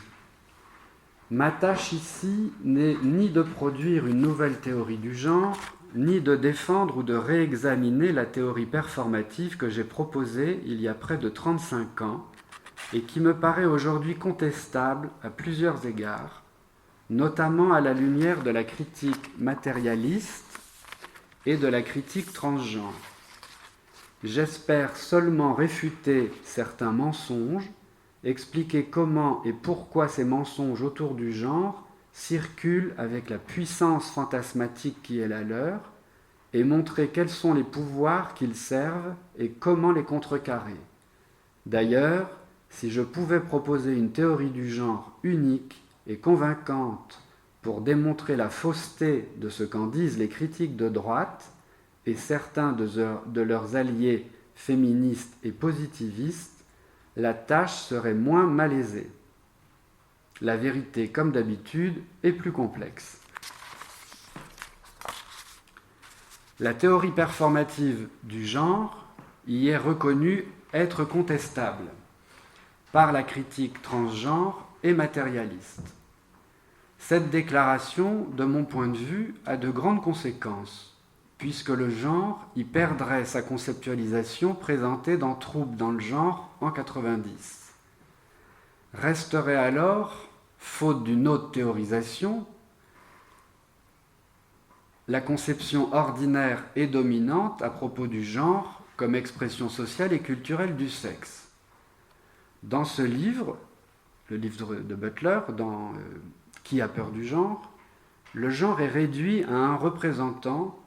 « Ma tâche ici n'est ni de produire une nouvelle théorie du genre, ni de défendre ou de réexaminer la théorie performative que j'ai proposée il y a près de 35 ans, et qui me paraît aujourd'hui contestable à plusieurs égards, notamment à la lumière de la critique matérialiste et de la critique transgenre. J'espère seulement réfuter certains mensonges, expliquer comment et pourquoi ces mensonges autour du genre circulent avec la puissance fantasmatique qui est la leur, et montrer quels sont les pouvoirs qu'ils servent et comment les contrecarrer. D'ailleurs, si je pouvais proposer une théorie du genre unique et convaincante pour démontrer la fausseté de ce qu'en disent les critiques de droite et certains de leurs alliés féministes et positivistes, la tâche serait moins malaisée. La vérité, comme d'habitude, est plus complexe. La théorie performative du genre y est reconnue être contestable par la critique transgenre et matérialiste. Cette déclaration, de mon point de vue, a de grandes conséquences, puisque le genre y perdrait sa conceptualisation présentée dans Troubles dans le genre en 90. Resterait alors, faute d'une autre théorisation, la conception ordinaire et dominante à propos du genre comme expression sociale et culturelle du sexe. Dans ce livre, le livre de Butler, dans Qui a peur du genre, le genre est réduit à un représentant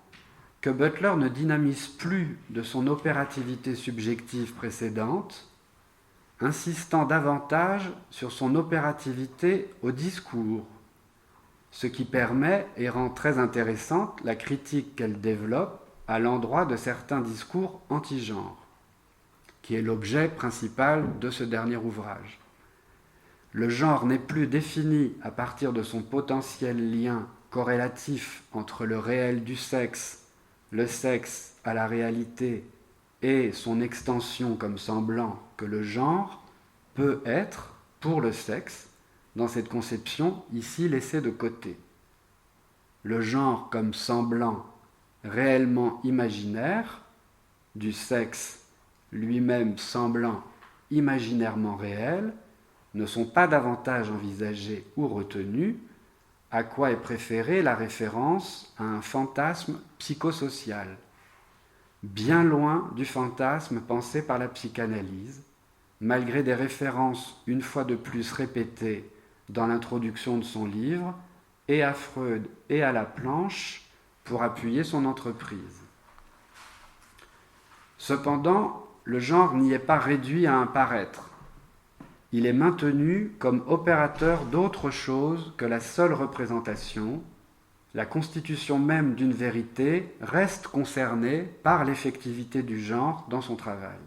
que Butler ne dynamise plus de son opérativité subjective précédente, insistant davantage sur son opérativité au discours, ce qui permet et rend très intéressante la critique qu'elle développe à l'endroit de certains discours anti-genre, qui est l'objet principal de ce dernier ouvrage. Le genre n'est plus défini à partir de son potentiel lien corrélatif entre le réel du sexe, le sexe à la réalité et son extension comme semblant que le genre peut être, pour le sexe, dans cette conception ici laissée de côté. Le genre comme semblant réellement imaginaire, du sexe lui-même semblant imaginairement réel, ne sont pas davantage envisagés ou retenus, à quoi est préférée la référence à un fantasme psychosocial, bien loin du fantasme pensé par la psychanalyse, malgré des références une fois de plus répétées dans l'introduction de son livre, et à Freud et à Laplanche pour appuyer son entreprise. Cependant, le genre n'y est pas réduit à un paraître. Il est maintenu comme opérateur d'autre chose que la seule représentation. La constitution même d'une vérité reste concernée par l'effectivité du genre dans son travail.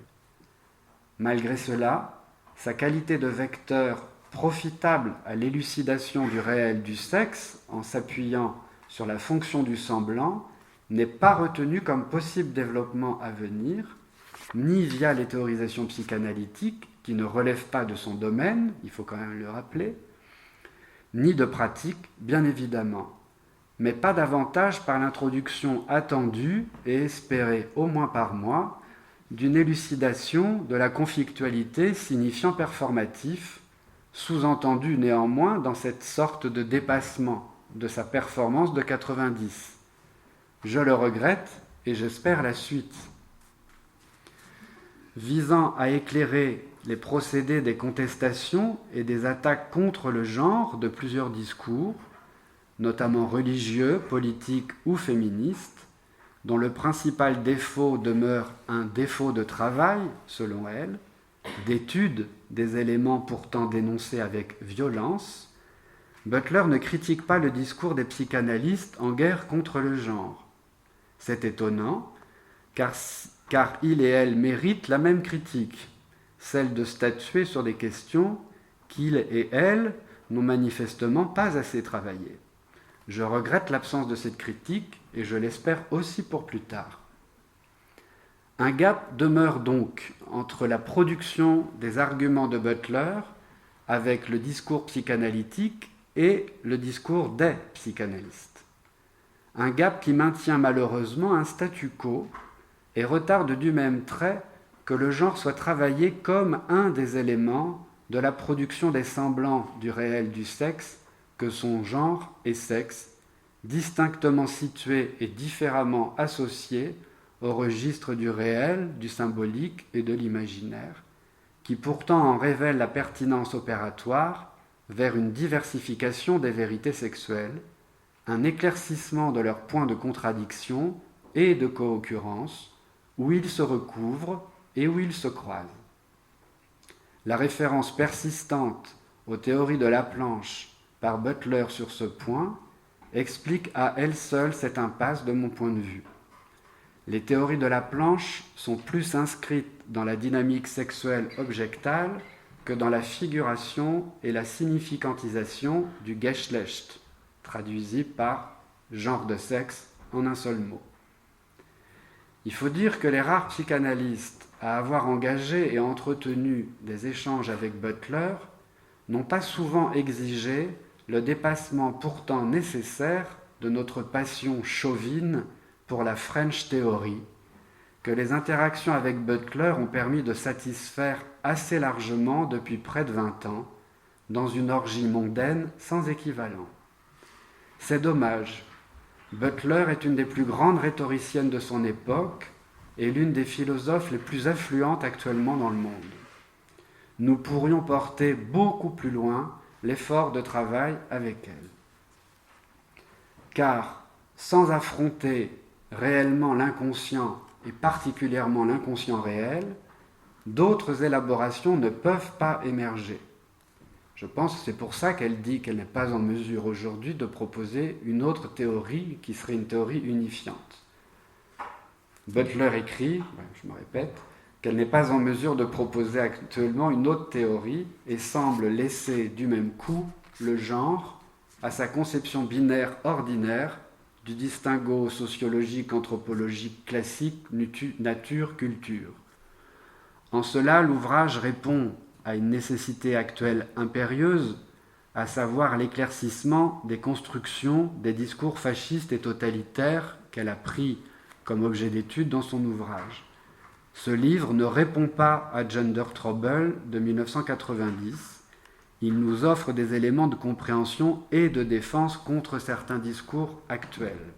Malgré cela, sa qualité de vecteur profitable à l'élucidation du réel du sexe, en s'appuyant sur la fonction du semblant, n'est pas retenue comme possible développement à venir, ni via les théorisations psychanalytiques, qui ne relèvent pas de son domaine, il faut quand même le rappeler, ni de pratique, bien évidemment, mais pas davantage par l'introduction attendue et espérée au moins par moi d'une élucidation de la conflictualité signifiant performatif, sous-entendu néanmoins dans cette sorte de dépassement de sa performance de 90. Je le regrette et j'espère la suite. Visant à éclairer les procédés des contestations et des attaques contre le genre de plusieurs discours, notamment religieux, politiques ou féministes, dont le principal défaut demeure un défaut de travail, selon elle, d'étude des éléments pourtant dénoncés avec violence, Butler ne critique pas le discours des psychanalystes en guerre contre le genre. C'est étonnant, car il et elle méritent la même critique, celle de statuer sur des questions qu'il et elle n'ont manifestement pas assez travaillées. Je regrette l'absence de cette critique et je l'espère aussi pour plus tard. Un gap demeure donc entre la production des arguments de Butler avec le discours psychanalytique et le discours des psychanalystes. Un gap qui maintient malheureusement un statu quo et retarde du même trait que le genre soit travaillé comme un des éléments de la production des semblants du réel du sexe que sont genre et sexe, distinctement situés et différemment associés au registre du réel, du symbolique et de l'imaginaire, qui pourtant en révèle la pertinence opératoire vers une diversification des vérités sexuelles, un éclaircissement de leurs points de contradiction et de co-occurrence, où ils se recouvrent et où ils se croisent. La référence persistante aux théories de Laplanche par Butler sur ce point explique à elle seule cette impasse de mon point de vue. Les théories de Laplanche sont plus inscrites dans la dynamique sexuelle objectale que dans la figuration et la significantisation du Geschlecht, traduit par genre de sexe en un seul mot. Il faut dire que les rares psychanalystes à avoir engagé et entretenu des échanges avec Butler n'ont pas souvent exigé le dépassement pourtant nécessaire de notre passion chauvine pour la French Theory, que les interactions avec Butler ont permis de satisfaire assez largement depuis près de 20 ans, dans une orgie mondaine sans équivalent. C'est dommage. Butler est une des plus grandes rhétoriciennes de son époque et l'une des philosophes les plus influentes actuellement dans le monde. Nous pourrions porter beaucoup plus loin l'effort de travail avec elle. Car sans affronter réellement l'inconscient et particulièrement l'inconscient réel, d'autres élaborations ne peuvent pas émerger. Je pense que c'est pour ça qu'elle dit qu'elle n'est pas en mesure aujourd'hui de proposer une autre théorie qui serait une théorie unifiante. Butler écrit, je me répète, qu'elle n'est pas en mesure de proposer actuellement une autre théorie et semble laisser du même coup le genre à sa conception binaire ordinaire du distinguo sociologique, anthropologique classique, nature-culture. En cela, l'ouvrage répond à une nécessité actuelle impérieuse, à savoir l'éclaircissement des constructions des discours fascistes et totalitaires qu'elle a pris comme objet d'étude dans son ouvrage. Ce livre ne répond pas à Gender Trouble de 1990. Il nous offre des éléments de compréhension et de défense contre certains discours actuels.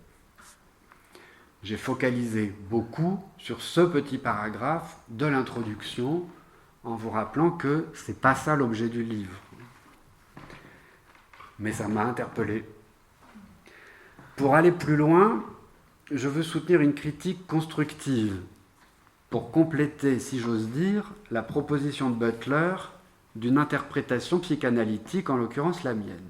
J'ai focalisé beaucoup sur ce petit paragraphe de l'introduction en vous rappelant que ce n'est pas ça l'objet du livre. Mais ça m'a interpellé. Pour aller plus loin, je veux soutenir une critique constructive pour compléter, si j'ose dire, la proposition de Butler d'une interprétation psychanalytique, en l'occurrence la mienne.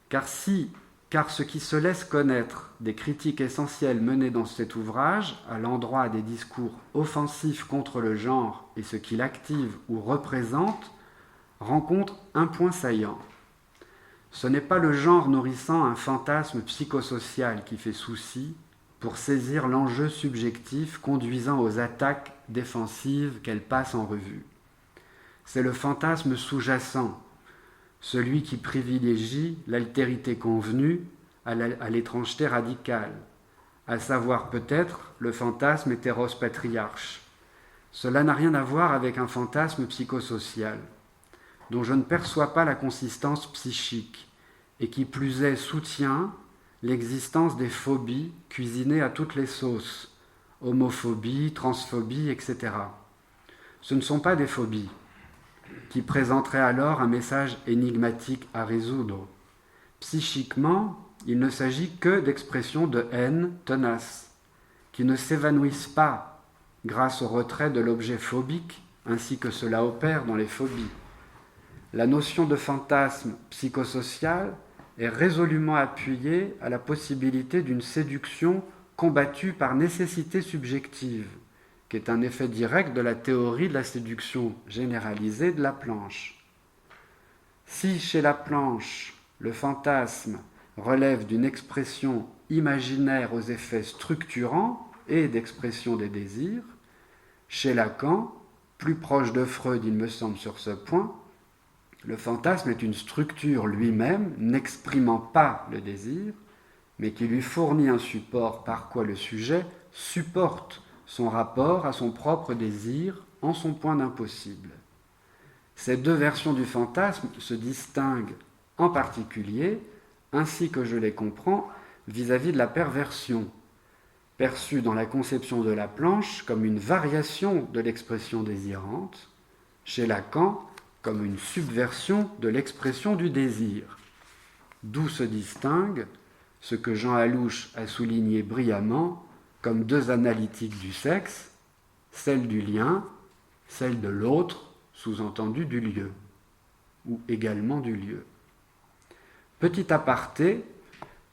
Car ce qui se laisse connaître des critiques essentielles menées dans cet ouvrage, à l'endroit des discours offensifs contre le genre et ce qu'il active ou représente, rencontre un point saillant. Ce n'est pas le genre nourrissant un fantasme psychosocial qui fait souci pour saisir l'enjeu subjectif conduisant aux attaques défensives qu'elle passe en revue. C'est le fantasme sous-jacent, celui qui privilégie l'altérité convenue à l'étrangeté radicale, à savoir peut-être le fantasme hétéros-patriarche. Cela n'a rien à voir avec un fantasme psychosocial, dont je ne perçois pas la consistance psychique, et qui plus est soutient l'existence des phobies cuisinées à toutes les sauces, homophobie, transphobie, etc. Ce ne sont pas des phobies, qui présenterait alors un message énigmatique à résoudre. Psychiquement, il ne s'agit que d'expressions de haine tenaces, qui ne s'évanouissent pas grâce au retrait de l'objet phobique, ainsi que cela opère dans les phobies. La notion de fantasme psychosocial est résolument appuyée à la possibilité d'une séduction combattue par nécessité subjective, qui est un effet direct de la théorie de la séduction généralisée de Laplanche. Si chez Laplanche, le fantasme relève d'une expression imaginaire aux effets structurants et d'expression des désirs, chez Lacan, plus proche de Freud il me semble sur ce point, le fantasme est une structure lui-même n'exprimant pas le désir, mais qui lui fournit un support par quoi le sujet supporte son rapport à son propre désir en son point d'impossible. Ces deux versions du fantasme se distinguent en particulier, ainsi que je les comprends, vis-à-vis de la perversion, perçue dans la conception de Laplanche comme une variation de l'expression désirante, chez Lacan comme une subversion de l'expression du désir. D'où se distingue ce que Jean Alouche a souligné brillamment comme deux analytiques du sexe, celle du lien, celle de l'autre, sous-entendu du lieu, ou également du lieu. Petit aparté,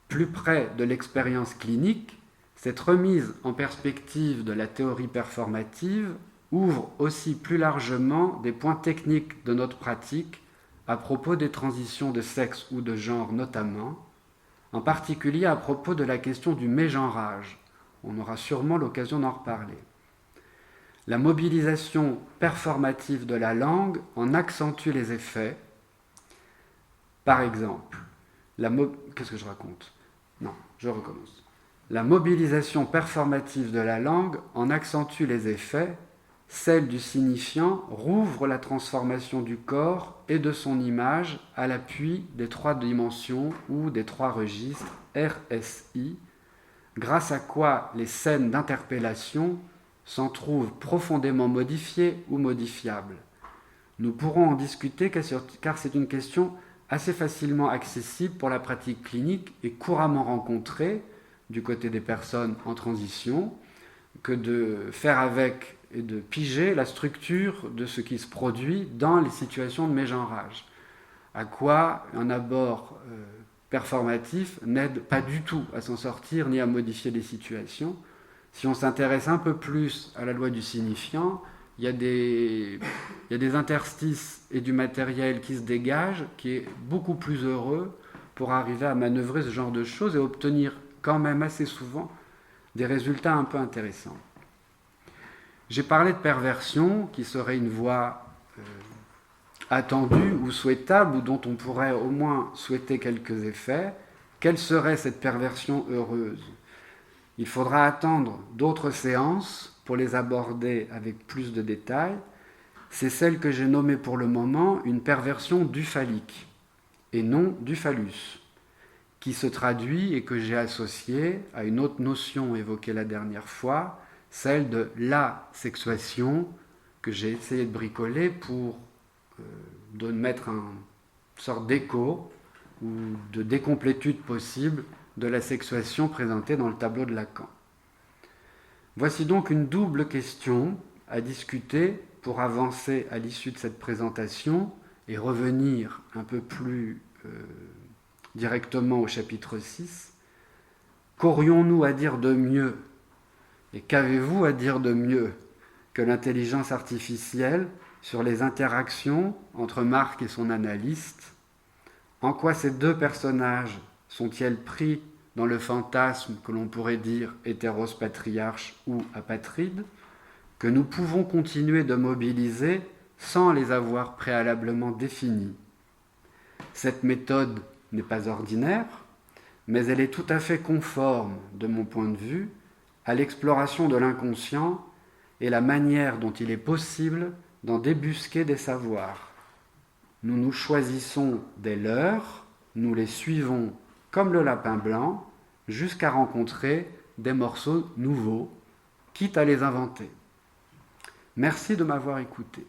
plus près de l'expérience clinique, cette remise en perspective de la théorie performative ouvre aussi plus largement des points techniques de notre pratique à propos des transitions de sexe ou de genre notamment, en particulier à propos de la question du mégenrage. On aura sûrement l'occasion d'en reparler. La mobilisation performative de la langue en accentue les effets, Par exemple, qu'est-ce que je raconte? Non, je recommence. La mobilisation performative de la langue en accentue les effets, celle du signifiant rouvre la transformation du corps et de son image à l'appui des 3 dimensions ou des 3 registres RSI, grâce à quoi les scènes d'interpellation s'en trouvent profondément modifiées ou modifiables. Nous pourrons en discuter car c'est une question assez facilement accessible pour la pratique clinique et couramment rencontrée du côté des personnes en transition que de faire avec et de piger la structure de ce qui se produit dans les situations de mégenrage. À quoi un abord performatif n'aide pas du tout à s'en sortir ni à modifier les situations. Si on s'intéresse un peu plus à la loi du signifiant, il y a des interstices et du matériel qui se dégagent, qui est beaucoup plus heureux pour arriver à manœuvrer ce genre de choses et obtenir quand même assez souvent des résultats un peu intéressants. J'ai parlé de perversion, qui serait une voie attendue ou souhaitable, ou dont on pourrait au moins souhaiter quelques effets. Quelle serait cette perversion heureuse? Il faudra attendre d'autres séances pour les aborder avec plus de détails. C'est celle que j'ai nommée pour le moment une perversion du phallique, et non du phallus, qui se traduit et que j'ai associée à une autre notion évoquée la dernière fois, celle de la sexuation, que j'ai essayé de bricoler pour mettre une sorte d'écho ou de décomplétude possible de la sexuation présentée dans le tableau de Lacan. Voici donc une double question à discuter pour avancer à l'issue de cette présentation et revenir un peu plus directement au chapitre 6. Qu'aurions-nous à dire de mieux? Et qu'avez-vous à dire de mieux que l'intelligence artificielle sur les interactions entre Marc et son analyste? En quoi ces 2 personnages sont-ils pris dans le fantasme que l'on pourrait dire hétéros patriarche ou apatride, que nous pouvons continuer de mobiliser sans les avoir préalablement définis? Cette méthode n'est pas ordinaire, mais elle est tout à fait conforme, de mon point de vue, à l'exploration de l'inconscient et la manière dont il est possible d'en débusquer des savoirs. Nous nous choisissons des leurs, nous les suivons comme le lapin blanc, jusqu'à rencontrer des morceaux nouveaux, quitte à les inventer. Merci de m'avoir écouté.